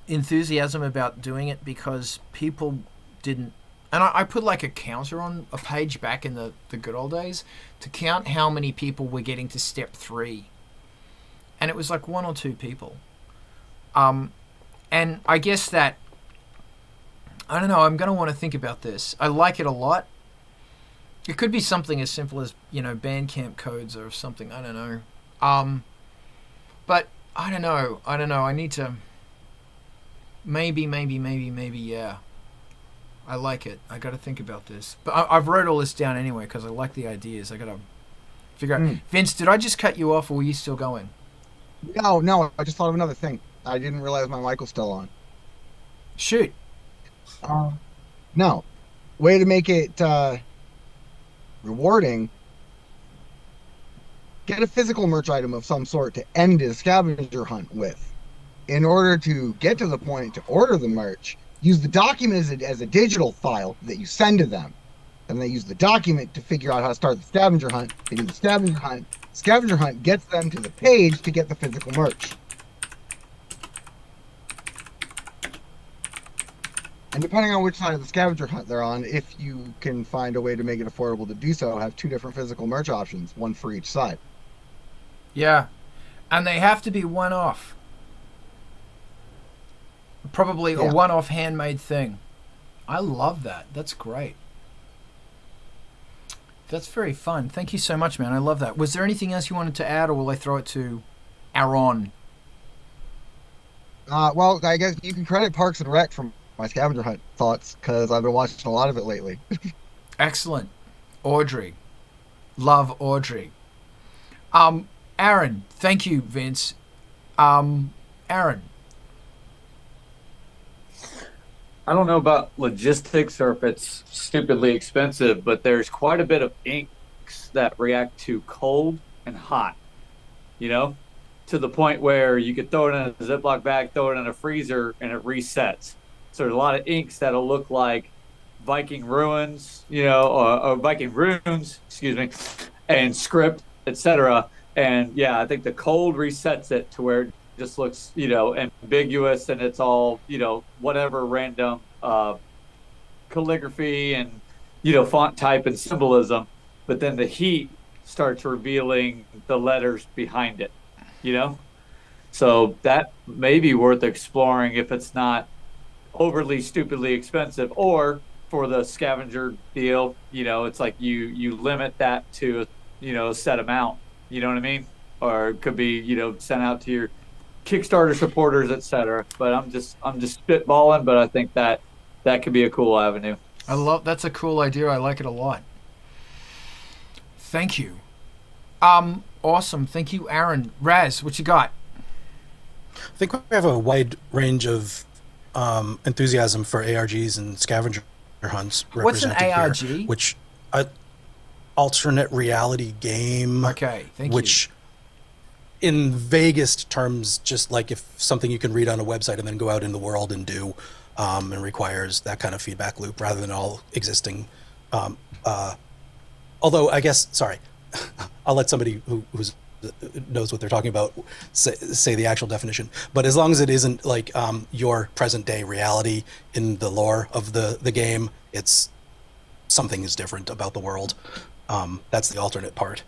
enthusiasm about doing it because people didn't. And I put like a counter on a page back in the good old days to count how many people were getting to step 3. And it was like 1 or 2 people. And I guess that, I don't know, I'm going to want to think about this. I like it a lot. It could be something as simple as, Bandcamp codes or something. I don't know. But I don't know. I need to, maybe, yeah. I like it. I got to think about this. But I've wrote all this down anyway because I like the ideas. I got to figure out. Vince, did I just cut you off, or were you still going? No. I just thought of another thing. I didn't realize my mic was still on. Shoot. No. Way to make it rewarding. Get a physical merch item of some sort to end a scavenger hunt with. In order to get to the point to order the merch, use the document as a digital file that you send to them. And they use the document to figure out how to start the scavenger hunt. They do the scavenger hunt. Scavenger hunt gets them to the page to get the physical merch. And depending on which side of the scavenger hunt they're on, if you can find a way to make it affordable to do so, have 2 different physical merch options, 1 for each side. Yeah. And they have to be one-off. Probably a one-off handmade thing. I love that. That's great. That's very fun. Thank you so much, man. I love that. Was there anything else you wanted to add, or will I throw it to Aaron? Well, I guess you can credit Parks and Rec for my scavenger hunt thoughts, because I've been watching a lot of it lately. Excellent. Audrey. Love Audrey. Aaron. Thank you, Vince. Aaron. I don't know about logistics or if it's stupidly expensive, but there's quite a bit of inks that react to cold and hot, to the point where you could throw it in a Ziploc bag, throw it in a freezer, and it resets. So there's a lot of inks that'll look like Viking ruins, or Viking runes, and script, etc. And yeah, I think the cold resets it to where it just looks, ambiguous, and it's all, whatever random calligraphy and, font type and symbolism. But then the heat starts revealing the letters behind it, So that may be worth exploring if it's not overly stupidly expensive, or for the scavenger deal, it's like you limit that to, a set amount, you know what I mean? Or it could be, sent out to your Kickstarter supporters, etc. But I'm just spitballing, but I think that could be a cool avenue. That's a cool idea. I like it a lot. Thank you. Awesome. Thank you, Aaron. Raz, what you got? I think we have a wide range of enthusiasm for ARGs and scavenger hunts. What's an ARG? Here, which alternate reality game. Okay, thank you. Which, in vaguest terms, just like if something you can read on a website and then go out in the world and do, and requires that kind of feedback loop rather than all existing. Although I guess, sorry, I'll let somebody who knows what they're talking about say the actual definition. But as long as it isn't like your present day reality in the lore of the game, it's something is different about the world. That's the alternate part.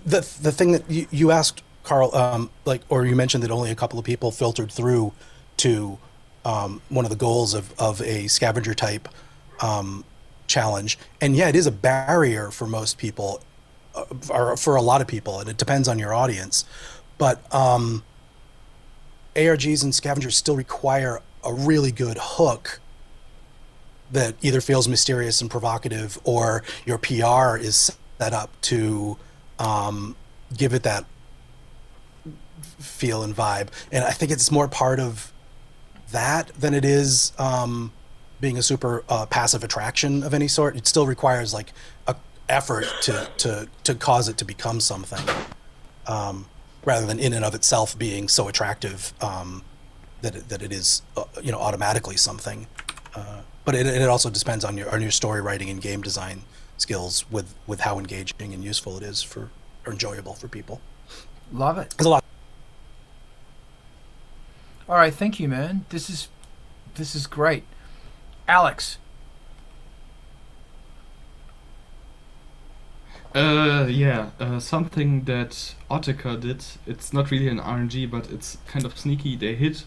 The thing that you asked, Carl, or you mentioned that only a couple of people filtered through to one of the goals of a scavenger type challenge, and yeah, it is a barrier for most people. for a lot of people, and it depends on your audience. But ARGs and scavengers still require a really good hook that either feels mysterious and provocative, or your PR is set up to give it that feel and vibe. And I think it's more part of that than it is being a super passive attraction of any sort. It still requires like a effort to cause it to become something, rather than in and of itself being so attractive that it is automatically something. But it also depends on your story writing and game design skills with how engaging and useful it is or enjoyable for people. Love it. There's a lot. All right, thank you, man. This is great. Alex. Something that Autica did, it's not really an RNG, but it's kind of sneaky. They hid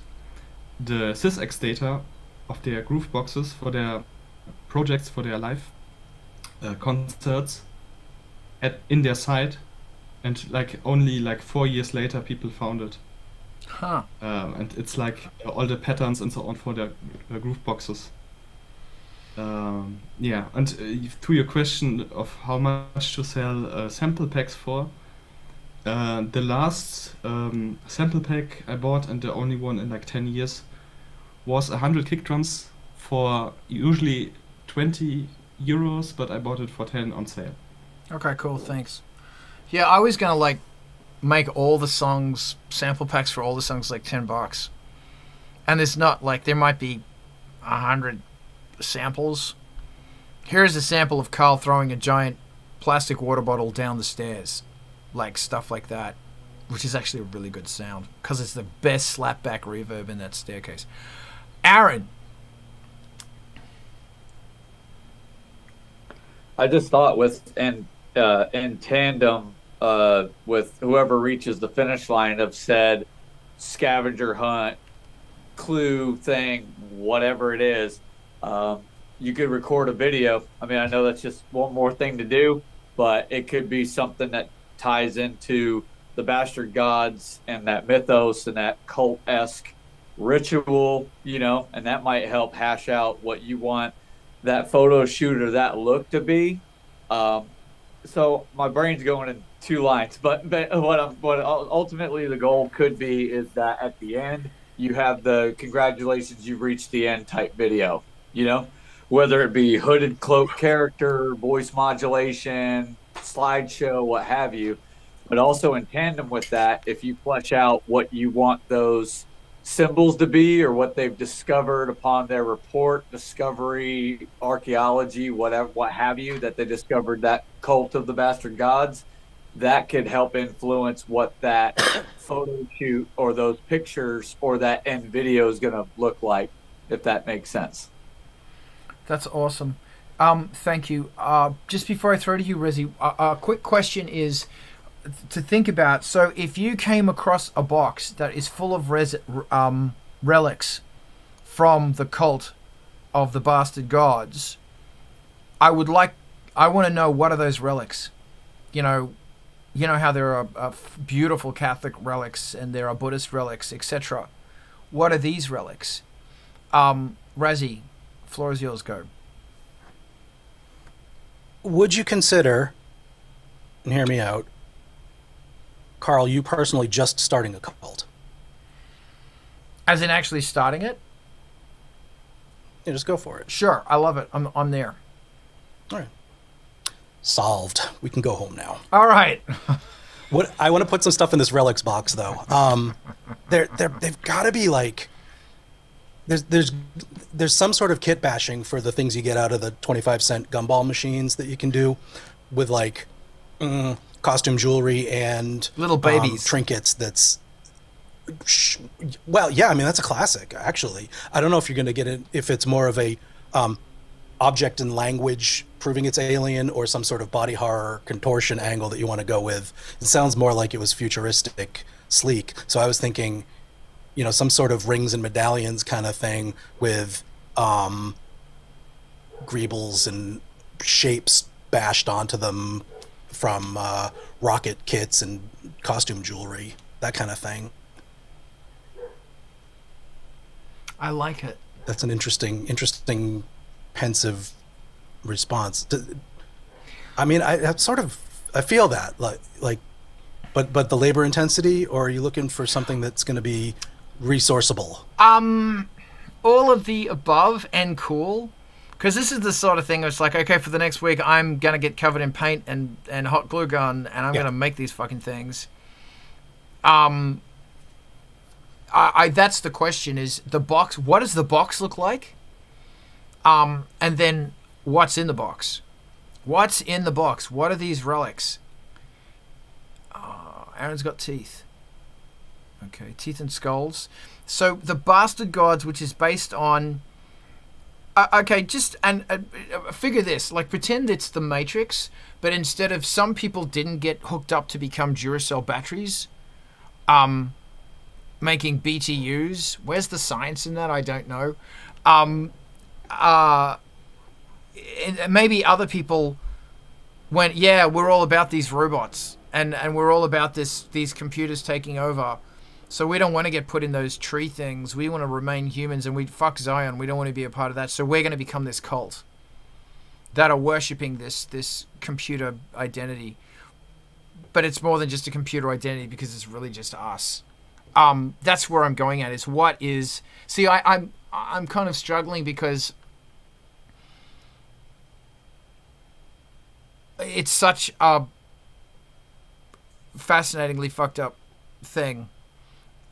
the sysx data of their groove boxes for their projects, for their live concerts in their site, and only 4 years later people found it. Huh. And it's all the patterns and so on for their groove boxes. And to your question of how much to sell sample packs for, the last sample pack I bought, and the only one in 10 years, was 100 kick drums for usually 20 euros, but I bought it for 10 on sale. Okay, cool, thanks. Yeah, I was gonna make all the songs, sample packs for all the songs, $10. And it's not there might be 100 samples. Here's a sample of Carl throwing a giant plastic water bottle down the stairs. Stuff like that. Which is actually a really good sound, because it's the best slapback reverb in that staircase. Aaron. I just thought in tandem with whoever reaches the finish line of said scavenger hunt, clue thing, whatever it is, you could record a video. I mean, I know that's just one more thing to do, but it could be something that ties into the Bastard Gods and that mythos and that cult-esque ritual, and that might help hash out what you want that photo shoot or that look to be. So my brain's going in two lines, but what ultimately the goal could be is that at the end you have the congratulations, you've reached the end type video, whether it be hooded cloak character, voice modulation, slideshow, what have you. But also in tandem with that, if you flesh out what you want those symbols to be, or what they've discovered upon their report, discovery, archaeology, whatever, what have you, that they discovered that cult of the Bastard Gods, that could help influence what that photo shoot or those pictures or that end video is going to look like, if that makes sense. That's awesome. Thank you. Just before I throw to you, Rezi, a quick question is to think about. So if you came across a box that is full of relics from the cult of the Bastard Gods, I want to know, what are those relics? You know how there are beautiful Catholic relics and there are Buddhist relics, etc. What are these relics? Rezi, floor is yours, go. Would you consider, and hear me out, Carl, you personally just starting a cult? As in actually starting it? Yeah, just go for it. Sure, I love it. I'm there. All right. Solved. We can go home now. All right. What I want to put some stuff in this relics box, though. They've got to be there's some sort of kit bashing for the things you get out of the 25-cent gumball machines that you can do with costume jewelry and little babies trinkets. That's that's a classic, actually. I don't know if you're going to get it, if it's more of a object and language proving it's alien, or some sort of body horror contortion angle that you want to go with. It sounds more like it was futuristic, sleek. So I was thinking, some sort of rings and medallions kind of thing with greebles and shapes bashed onto them from rocket kits and costume jewelry, that kind of thing. I like it. That's an interesting, pensive response. I mean, I feel that like, but the labor intensity, or are you looking for something that's going to be resourceable? All of the above and cool. Because this is the sort of thing where it's like, okay, for the next week, I'm going to get covered in paint and hot glue gun, and I'm going to make these fucking things. That's the question, is the box, what does the box look like? And then what's in the box? What's in the box? What are these relics? Aaron's got teeth. Okay, teeth and skulls. So the Bastard Gods, which is based on... okay, just figure this. Like, pretend it's the Matrix, but instead of some people didn't get hooked up to become Duracell batteries, making BTUs. Where's the science in that? I don't know. Maybe other people went, yeah, we're all about these robots, and we're all about these computers taking over. So we don't want to get put in those tree things. We want to remain humans, and we fuck Zion. We don't want to be a part of that. So we're going to become this cult that are worshipping this computer identity. But it's more than just a computer identity, because it's really just us. That's where I'm going at, is what is... See, I'm kind of struggling, because it's such a fascinatingly fucked up thing.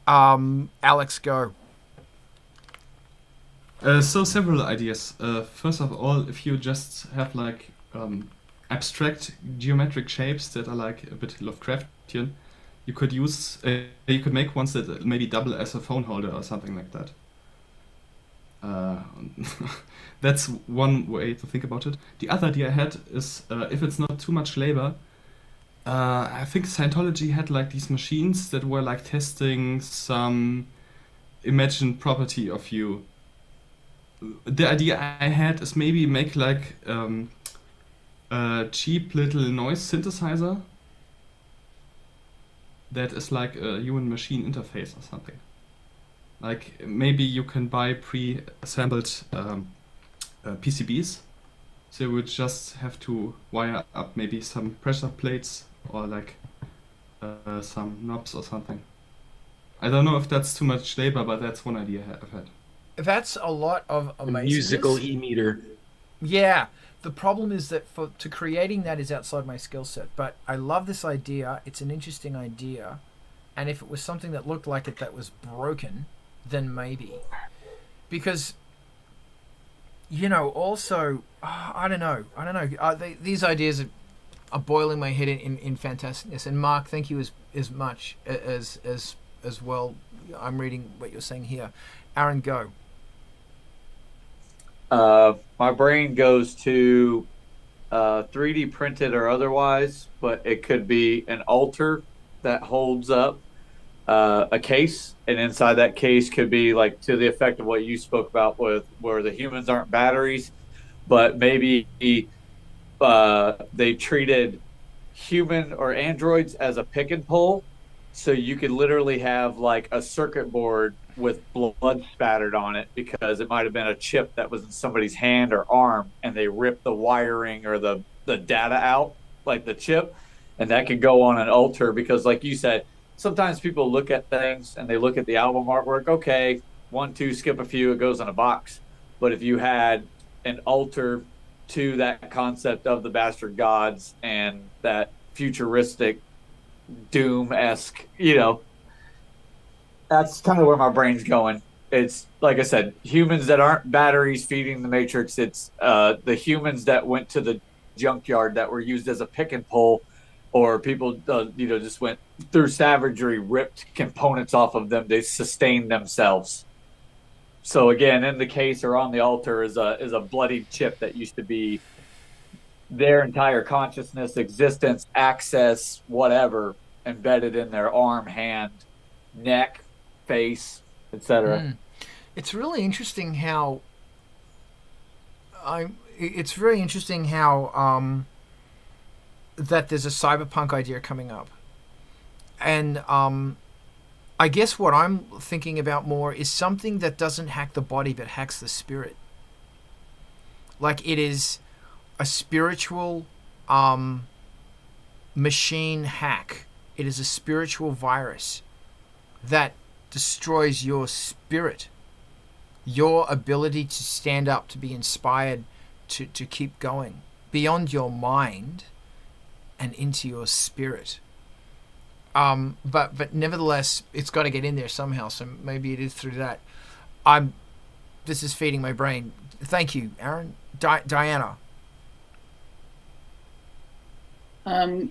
Alex, go. So several ideas. First of all, if you just have like abstract geometric shapes that are like a bit Lovecraftian, you could make ones that maybe double as a phone holder or something like that. That's one way to think about it. The other idea I had is, if it's not too much labor, I think Scientology had like these machines that were like testing some imagined property of you. The idea I had is maybe make like a cheap little noise synthesizer that is like a human-machine interface or something. Like, maybe you can buy pre-assembled PCBs, so you would just have to wire up maybe some pressure plates or like some knobs or something. I don't know if that's too much labor, but that's one idea I've had. That's a lot of amazingness. A musical e-meter. Yeah. The problem is that to creating that is outside my skill set. But I love this idea. It's an interesting idea. And if it was something that looked like it that was broken, then maybe. Because, also, I don't know. These ideas are boiling my head in fantasticness. And Mark, thank you as much as well. I'm reading what you're saying here. Aaron, go. My brain goes to 3D printed or otherwise, but it could be an altar that holds up a case, and inside that case could be like to the effect of what you spoke about, with where the humans aren't batteries, but maybe they treated human or androids as a pick and pull, so you could literally have like a circuit board with blood spattered on it because it might have been a chip that was in somebody's hand or arm, and they ripped the wiring or the data out, like the chip, and that could go on an altar. Because like you said, sometimes people look at things and they look at the album artwork, okay, 1, 2, skip a few, it goes in a box. But if you had an altar to that concept of the Bastard Gods and that futuristic Doom-esque, that's kind of where my brain's going. It's, like I said, humans that aren't batteries feeding the Matrix. It's the humans that went to the junkyard that were used as a pick and pull, or people, just went through savagery, ripped components off of them. They sustained themselves. So again, in the case or on the altar is a bloodied chip that used to be their entire consciousness, existence, access, whatever, embedded in their arm, hand, neck, face, etc. It's really interesting how it's very interesting how that there's a cyberpunk idea coming up, and I guess what I'm thinking about more is something that doesn't hack the body but hacks the spirit. Like it is a spiritual machine hack. It is a spiritual virus that destroys your spirit, your ability to stand up, to be inspired, to keep going beyond your mind and into your spirit. But nevertheless, it's got to get in there somehow. So maybe it is through that. This is feeding my brain. Thank you, Aaron. Diana.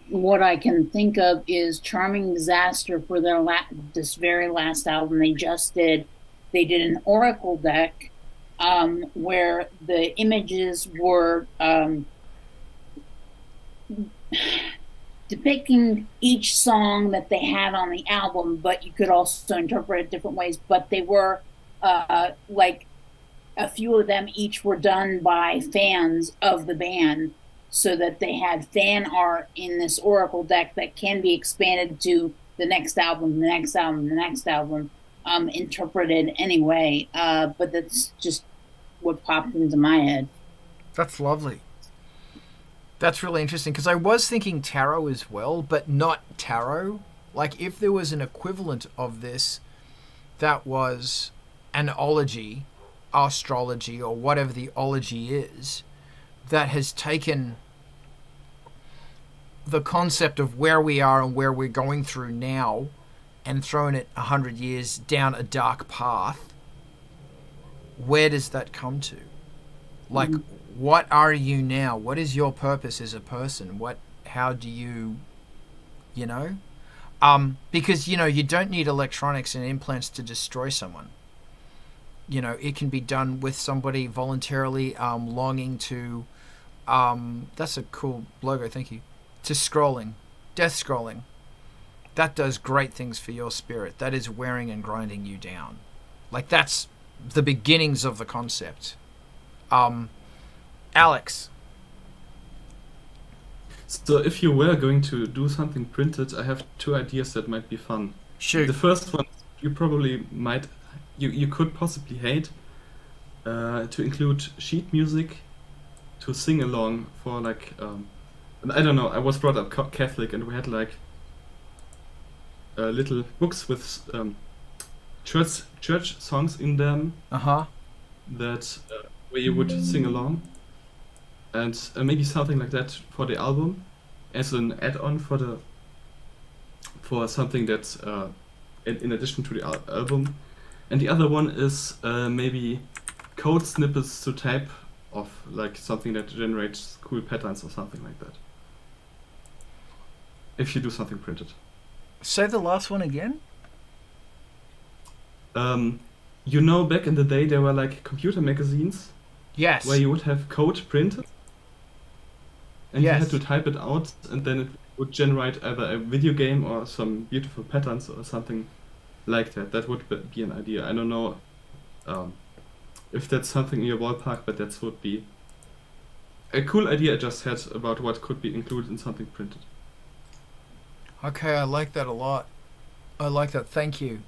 What I can think of is Charming Disaster for their this very last album they just did. They did an Oracle deck where the images were depicting each song that they had on the album, but you could also interpret it different ways. But they were like a few of them each were done by fans of the band, so that they had fan art in this Oracle deck that can be expanded to the next album, the next album, the next album, interpreted anyway. But that's just what popped into my head. That's lovely. That's really interesting, because I was thinking tarot as well, but not tarot. Like if there was an equivalent of this that was an ology, astrology, or whatever the ology is, that has taken the concept of where we are and where we're going through now and thrown it 100 years down a dark path, where does that come to? Like, what are you now? What is your purpose as a person? How do you know? Because, you don't need electronics and implants to destroy someone. It can be done with somebody voluntarily longing to, that's a cool logo, thank you, to scrolling, death scrolling. That does great things for your spirit. That is wearing and grinding you down. Like, that's the beginnings of the concept. Alex. So if you were going to do something printed, I have two ideas that might be fun. Shoot. The first one, you probably might, you could possibly hate, to include sheet music to sing along for like, I don't know, I was brought up Catholic and we had like little books with church songs in them. That where you would sing along, and maybe something like that for the album as an add-on for something that's in addition to the album. And the other one is maybe code snippets to type of, like something that generates cool patterns or something like that. If you do something printed. Say the last one again. Back in the day there were like computer magazines. Yes. Where you would have code printed. And yes. You had to type it out, and then it would generate either a video game or some beautiful patterns or something like that. That would be an idea. I don't know if that's something in your ballpark, but that would be a cool idea I just had about what could be included in something printed. Okay, I like that a lot. I like that. Thank you.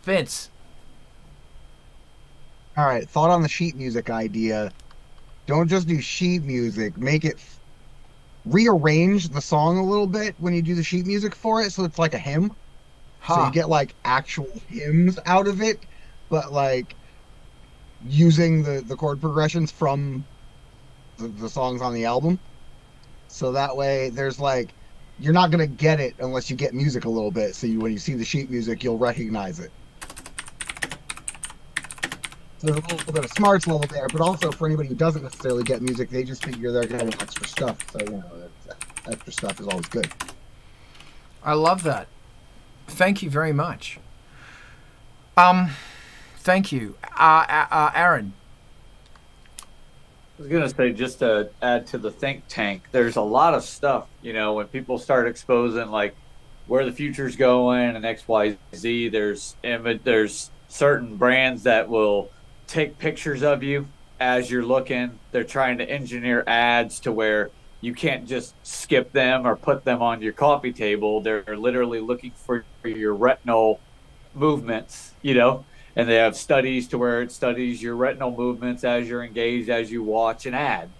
Vince. All right, thought on the sheet music idea. Don't just do sheet music. Make it rearrange the song a little bit when you do the sheet music for it, so it's like a hymn. So you get like actual hymns out of it, but like using the chord progressions from the songs on the album. So that way there's like, you're not going to get it unless you get music a little bit. So when you see the sheet music, you'll recognize it. So there's a little bit of smarts level there, but also for anybody who doesn't necessarily get music, they just figure they're getting extra stuff. So, extra stuff is always good. I love that. Thank you very much. Thank you. Aaron. I was going to say, just to add to the think tank, there's a lot of stuff, when people start exposing like where the future's going and X, Y, Z, there's certain brands that will take pictures of you as you're looking. They're trying to engineer ads to where you can't just skip them or put them on your coffee table. They're literally looking for your retinal movements, and they have studies to where it studies your retinal movements as you're engaged, as you watch an ad,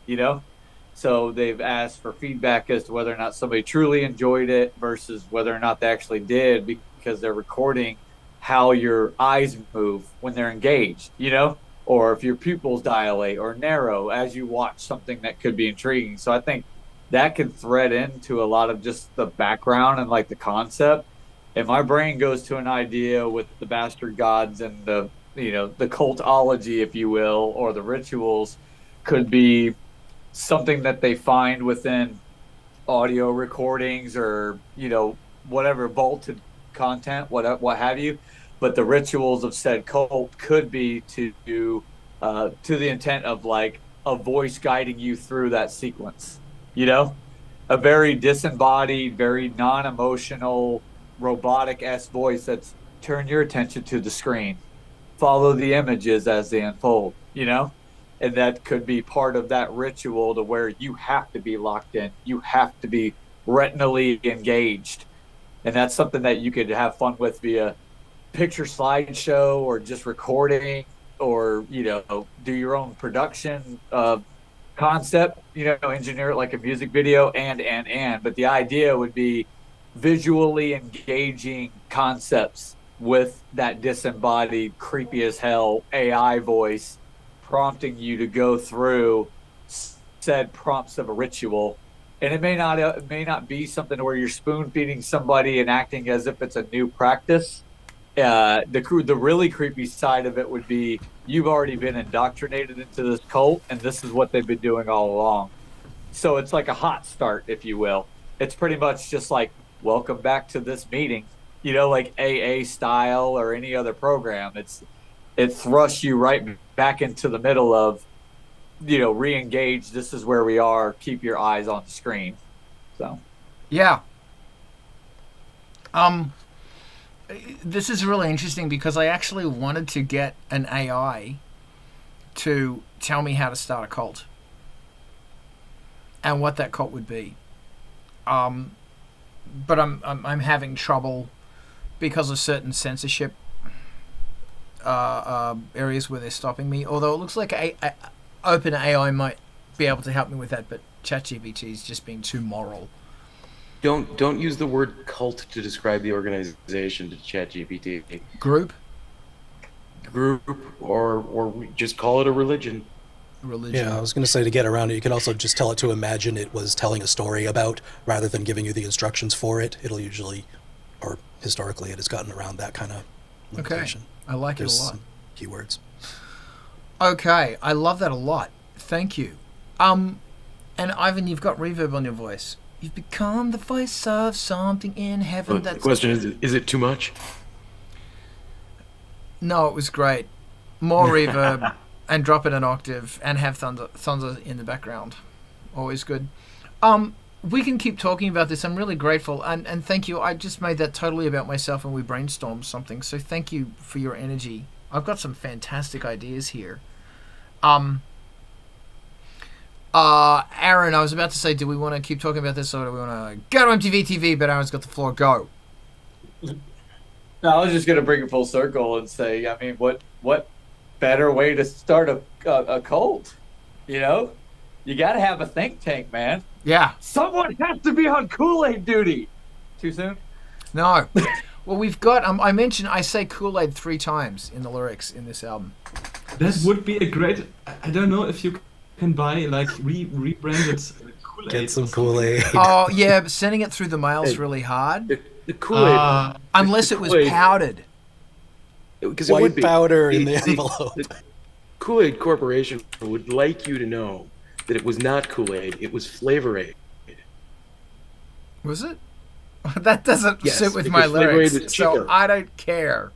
So they've asked for feedback as to whether or not somebody truly enjoyed it versus whether or not they actually did, because they're recording how your eyes move when they're engaged, or if your pupils dilate or narrow as you watch something that could be intriguing. So I think that can thread into a lot of just the background and like the concept. And my brain goes to an idea with the bastard gods and the cultology, if you will, or the rituals could be something that they find within audio recordings or, whatever vaulted content, what have you. But the rituals of said cult could be to the intent of like a voice guiding you through that sequence, a very disembodied, very non-emotional, robotic-esque voice that's turn your attention to the screen, follow the images as they unfold, and that could be part of that ritual to where you have to be locked in, you have to be retinally engaged, and that's something that you could have fun with via picture slideshow or just recording, or do your own production concept, engineer it like a music video, but the idea would be visually engaging concepts with that disembodied, creepy as hell AI voice prompting you to go through said prompts of a ritual. And it may not be something where you're spoon feeding somebody and acting as if it's a new practice. The really creepy side of it would be you've already been indoctrinated into this cult, and this is what they've been doing all along. So it's like a hot start, if you will. It's pretty much just like, welcome back to this meeting, like AA style or any other program. It thrusts you right back into the middle of, re-engage. This is where we are. Keep your eyes on the screen. So, yeah. This is really interesting because I actually wanted to get an AI to tell me how to start a cult and what that cult would be. But I'm having trouble because of certain censorship areas where they're stopping me. Although it looks like OpenAI might be able to help me with that, but ChatGPT is just being too moral. Don't use the word cult to describe the organization to ChatGPT. Group, or just call it a religion. Yeah, I was going to say, to get around it, you can also just tell it to imagine it was telling a story about, rather than giving you the instructions for it. It'll usually, or historically, it has gotten around that kind of limitation. Okay, I like There's it a lot. some keywords. Okay, I love that a lot. Thank you. And Ivan, you've got reverb on your voice. You've become the voice of something in heaven. The question is it too much? No, it was great. More reverb, and drop it an octave, and have thunder in the background. Always good. We can keep talking about this. I'm really grateful, and thank you. I just made that totally about myself, and we brainstormed something. So thank you for your energy. I've got some fantastic ideas here. Aaron, I was about to say, do we want to keep talking about this, or do we want to go to MTV TV? But Aaron's got the floor. Go. No, I was just going to bring it full circle and say, I mean, what better way to start a cult? You got to have a think tank, man. Yeah. Someone has to be on Kool-Aid duty. Too soon? No. Well, we've got. I say Kool-Aid 3 times in the lyrics in this album. That would be a great. I don't know if you can buy like rebranded Kool-Aid. Get some Kool-Aid. Oh yeah, but sending it through the mail is really hard. The Kool-Aid, unless it was powdered. Because White powder in the envelope. The Kool-Aid Corporation would like you to know that it was not Kool-Aid; it was Flavor Aid. Was it? That doesn't Yes, sit with because my Flavor Aid lyrics, was so cheaper. I don't care.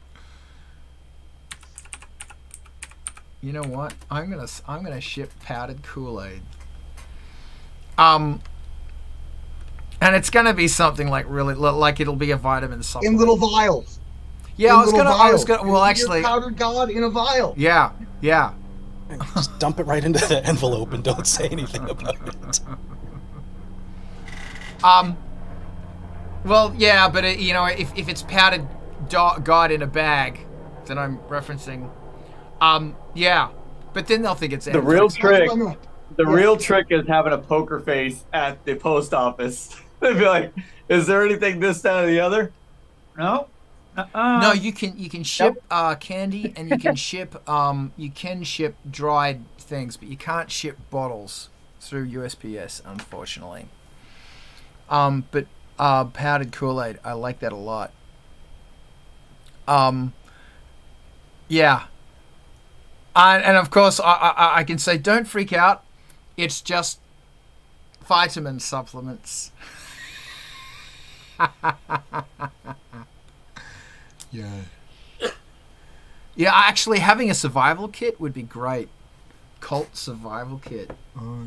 You know what? I'm gonna ship powdered Kool-Aid. And it's gonna be something like really like it'll be a vitamin supplement In little vials. Yeah, In I was little gonna. vials. Well, You're actually, powdered god in a vial. yeah. Just dump it right into the envelope and don't say anything about it. Well, yeah, but if it's powdered God in a bag that I'm referencing, yeah, but then they'll think it's The real trick. That's The real trick is having a poker face at the post office. They'd be like, "Is there anything this, that, or the other?" No. No, you can ship candy, and you can ship dried things, but you can't ship bottles through USPS, unfortunately. But powdered Kool-Aid, I like that a lot. Yeah. And of course, I can say, don't freak out. It's just vitamin supplements. Yeah. Yeah, actually, having a survival kit would be great. Cult survival kit. Oh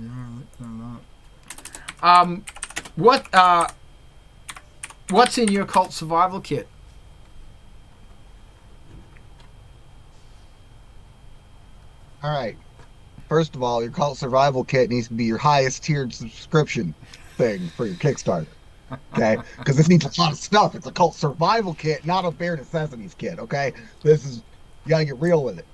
yeah. What's in your cult survival kit? All right. First of all, your cult survival kit needs to be your highest tiered subscription thing for your Kickstarter. Okay, because this needs a lot of stuff. It's a cult survival kit, not a Bare Necessities kit. Okay, you gotta get real with it,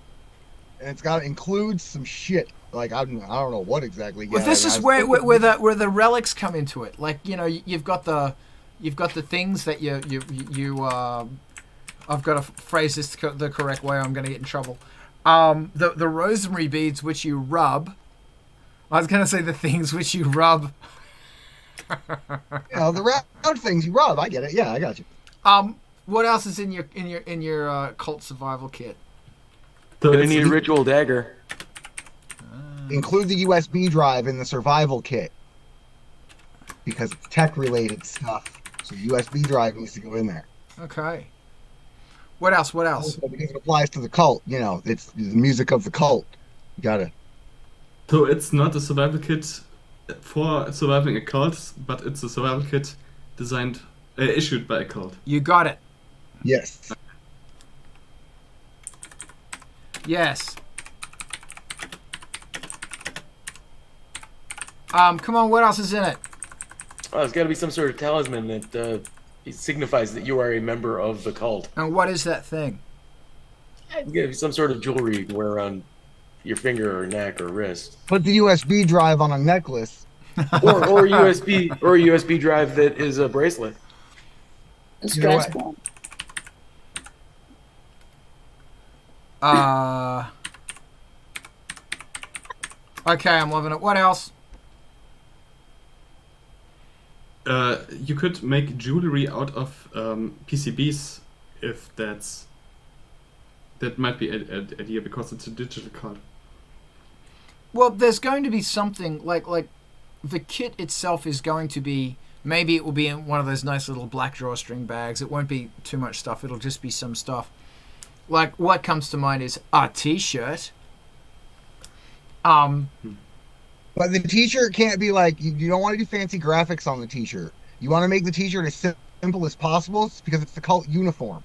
and it's gotta include some shit. Like I don't know what exactly. Well, this is where the relics come into it. Like you've got the things that you I've got to phrase this the correct way. I'm going to get in trouble. The rosemary beads which you rub. I was going to say the things which you rub. The round things you rub. I get it. Yeah, I got you. What else is in your cult survival kit? So you need a ritual dagger. Include the USB drive in the survival kit because it's tech related stuff. So USB drive needs to go in there. Okay. What else? Also, because it applies to the cult, it's the music of the cult. You gotta. So it's not a survival kit for surviving a cult, but it's a survival kit issued by a cult. You got it. Yes. Yes. Come on, what else is in it? Oh, there's got to be some sort of talisman that it signifies that you are a member of the cult. And what is that thing? It's got to be some sort of jewelry you can wear around your finger or neck or wrist. Put the USB drive on a necklace. or a USB drive that is a bracelet. A stress ball. Okay, I'm loving it. What else? You could make jewelry out of PCBs if that might be an idea because it's a digital card. Well, there's going to be something like the kit itself is going to be, maybe it will be in one of those nice little black drawstring bags. It won't be too much stuff. It'll just be some stuff. Like what comes to mind is a t-shirt. But the t-shirt can't be like, you don't want to do fancy graphics on the t-shirt. You want to make the t-shirt as simple as possible because it's the cult uniform.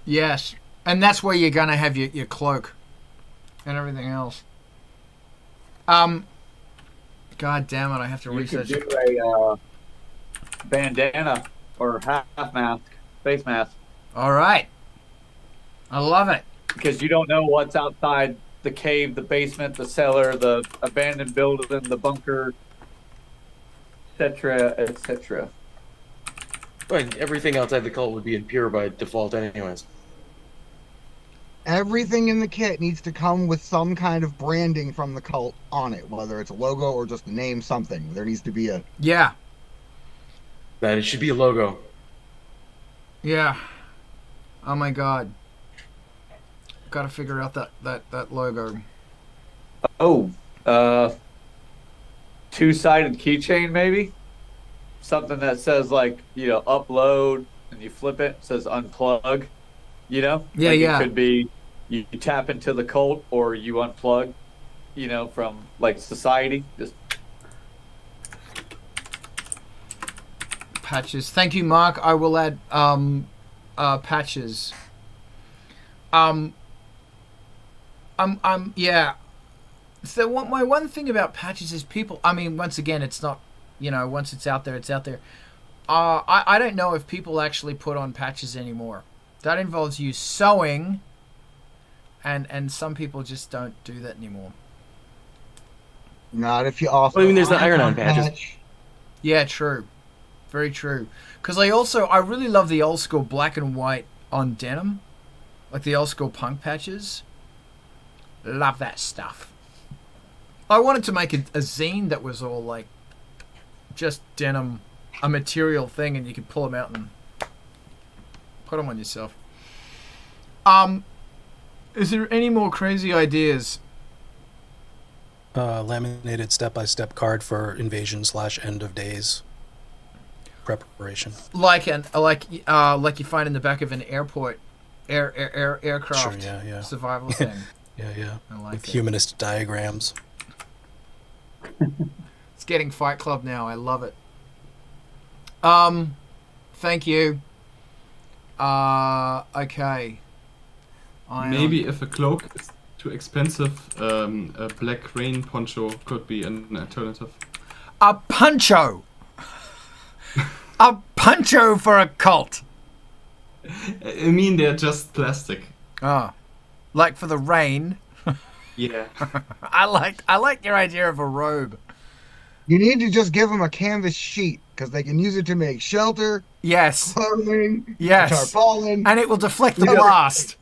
Yes. And that's where you're going to have your cloak and everything else. God damn it, I have to research. You could do a bandana or half mask, face mask. All right. I love it. Because you don't know what's outside the cave, the basement, the cellar, the abandoned building, the bunker, etc., etc. Right, everything outside the cult would be impure by default anyways. Everything in the kit needs to come with some kind of branding from the cult on it, whether it's a logo or just a name, something. There needs to be a... Yeah. That it should be a logo. Yeah. Oh my god. Got to figure out that logo. Oh, two-sided keychain maybe? Something that says like, upload and you flip it, says unplug, Yeah, like yeah. It could be you tap into the cult or you unplug, from like society. Just patches. Thank you, Mark. I will add patches. Yeah. So my one thing about patches is people. I mean, once again, it's not. Once it's out there, it's out there. I don't know if people actually put on patches anymore. That involves you sewing, and some people just don't do that anymore. Not if you offer. Well, I mean, there's the iron-on patches. Yeah, true. Very true. Because I really love the old school black and white on denim. Like the old school punk patches. Love that stuff. I wanted to make a zine that was all like just denim, a material thing, and you could pull them out and put them on yourself. Is there any more crazy ideas? Laminated step-by-step card for invasion/end of days preparation. Like you find in the back of an airport, aircraft survival thing. Yeah. I like With it. humanist diagrams. It's getting Fight Club now. I love it. Thank you. Okay. Maybe if a cloak is too expensive, a black rain poncho could be an alternative. A poncho. A poncho for a cult. I mean, they're just plastic. Like for the rain. Yeah. I like your idea of a robe. You need to just give them a canvas sheet because they can use it to make shelter, Yes. clothing, Yes. tarpaulin. And it will deflect the blast.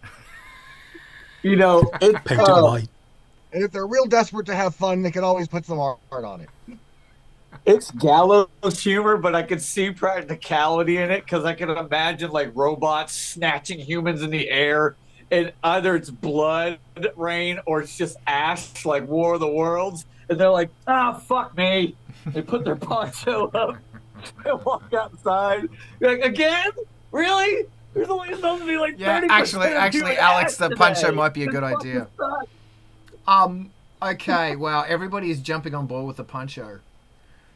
It's Painted white. And if they're real desperate to have fun, they can always put some art on it. It's gallows humor, but I can see practicality in it because I can imagine like robots snatching humans in the air, and either it's blood rain or it's just ash, like War of the Worlds, and they're like, fuck me. They put their poncho up and walk outside. You're like, again? Really? There's only supposed to be like 30% actually, Alex, the today. poncho might be a good This idea. fucking sucks. Okay, wow, everybody is jumping on board with the poncho.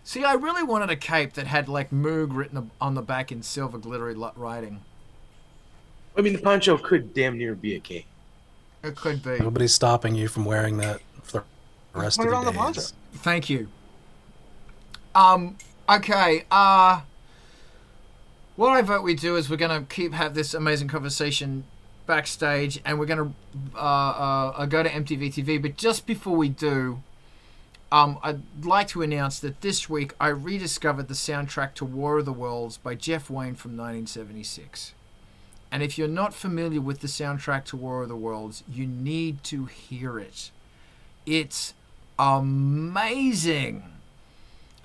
See, I really wanted a cape that had like Moog written on the back in silver glittery writing. I mean, the poncho could damn near be a cape. It could be. Nobody's stopping you from wearing that for the rest Put of it your on the days. poncho. Thank you. Okay, what I vote we do is we're going to have this amazing conversation backstage, and we're going to go to MTV TV. But just before we do, I'd like to announce that this week I rediscovered the soundtrack to War of the Worlds by Jeff Wayne from 1976. And if you're not familiar with the soundtrack to War of the Worlds, you need to hear it. It's amazing.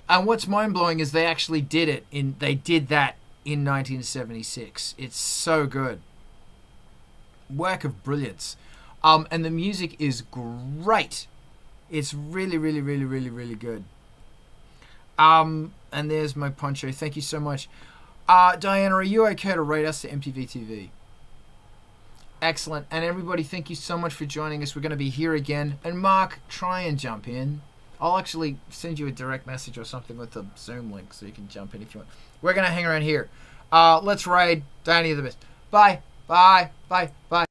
And what's mind-blowing is they actually did that in 1976. It's so good. Work of brilliance. And the music is great. It's really, really, really, really, really good. And there's my poncho. Thank you so much. Diana, are you okay to rate us to MTV TV? Excellent. And everybody, thank you so much for joining us. We're going to be here again. And Mark, try and jump in. I'll actually send you a direct message or something with the Zoom link so you can jump in if you want. We're going to hang around here. Let's raid. Diana, you're the best. Bye. Bye. Bye. Bye.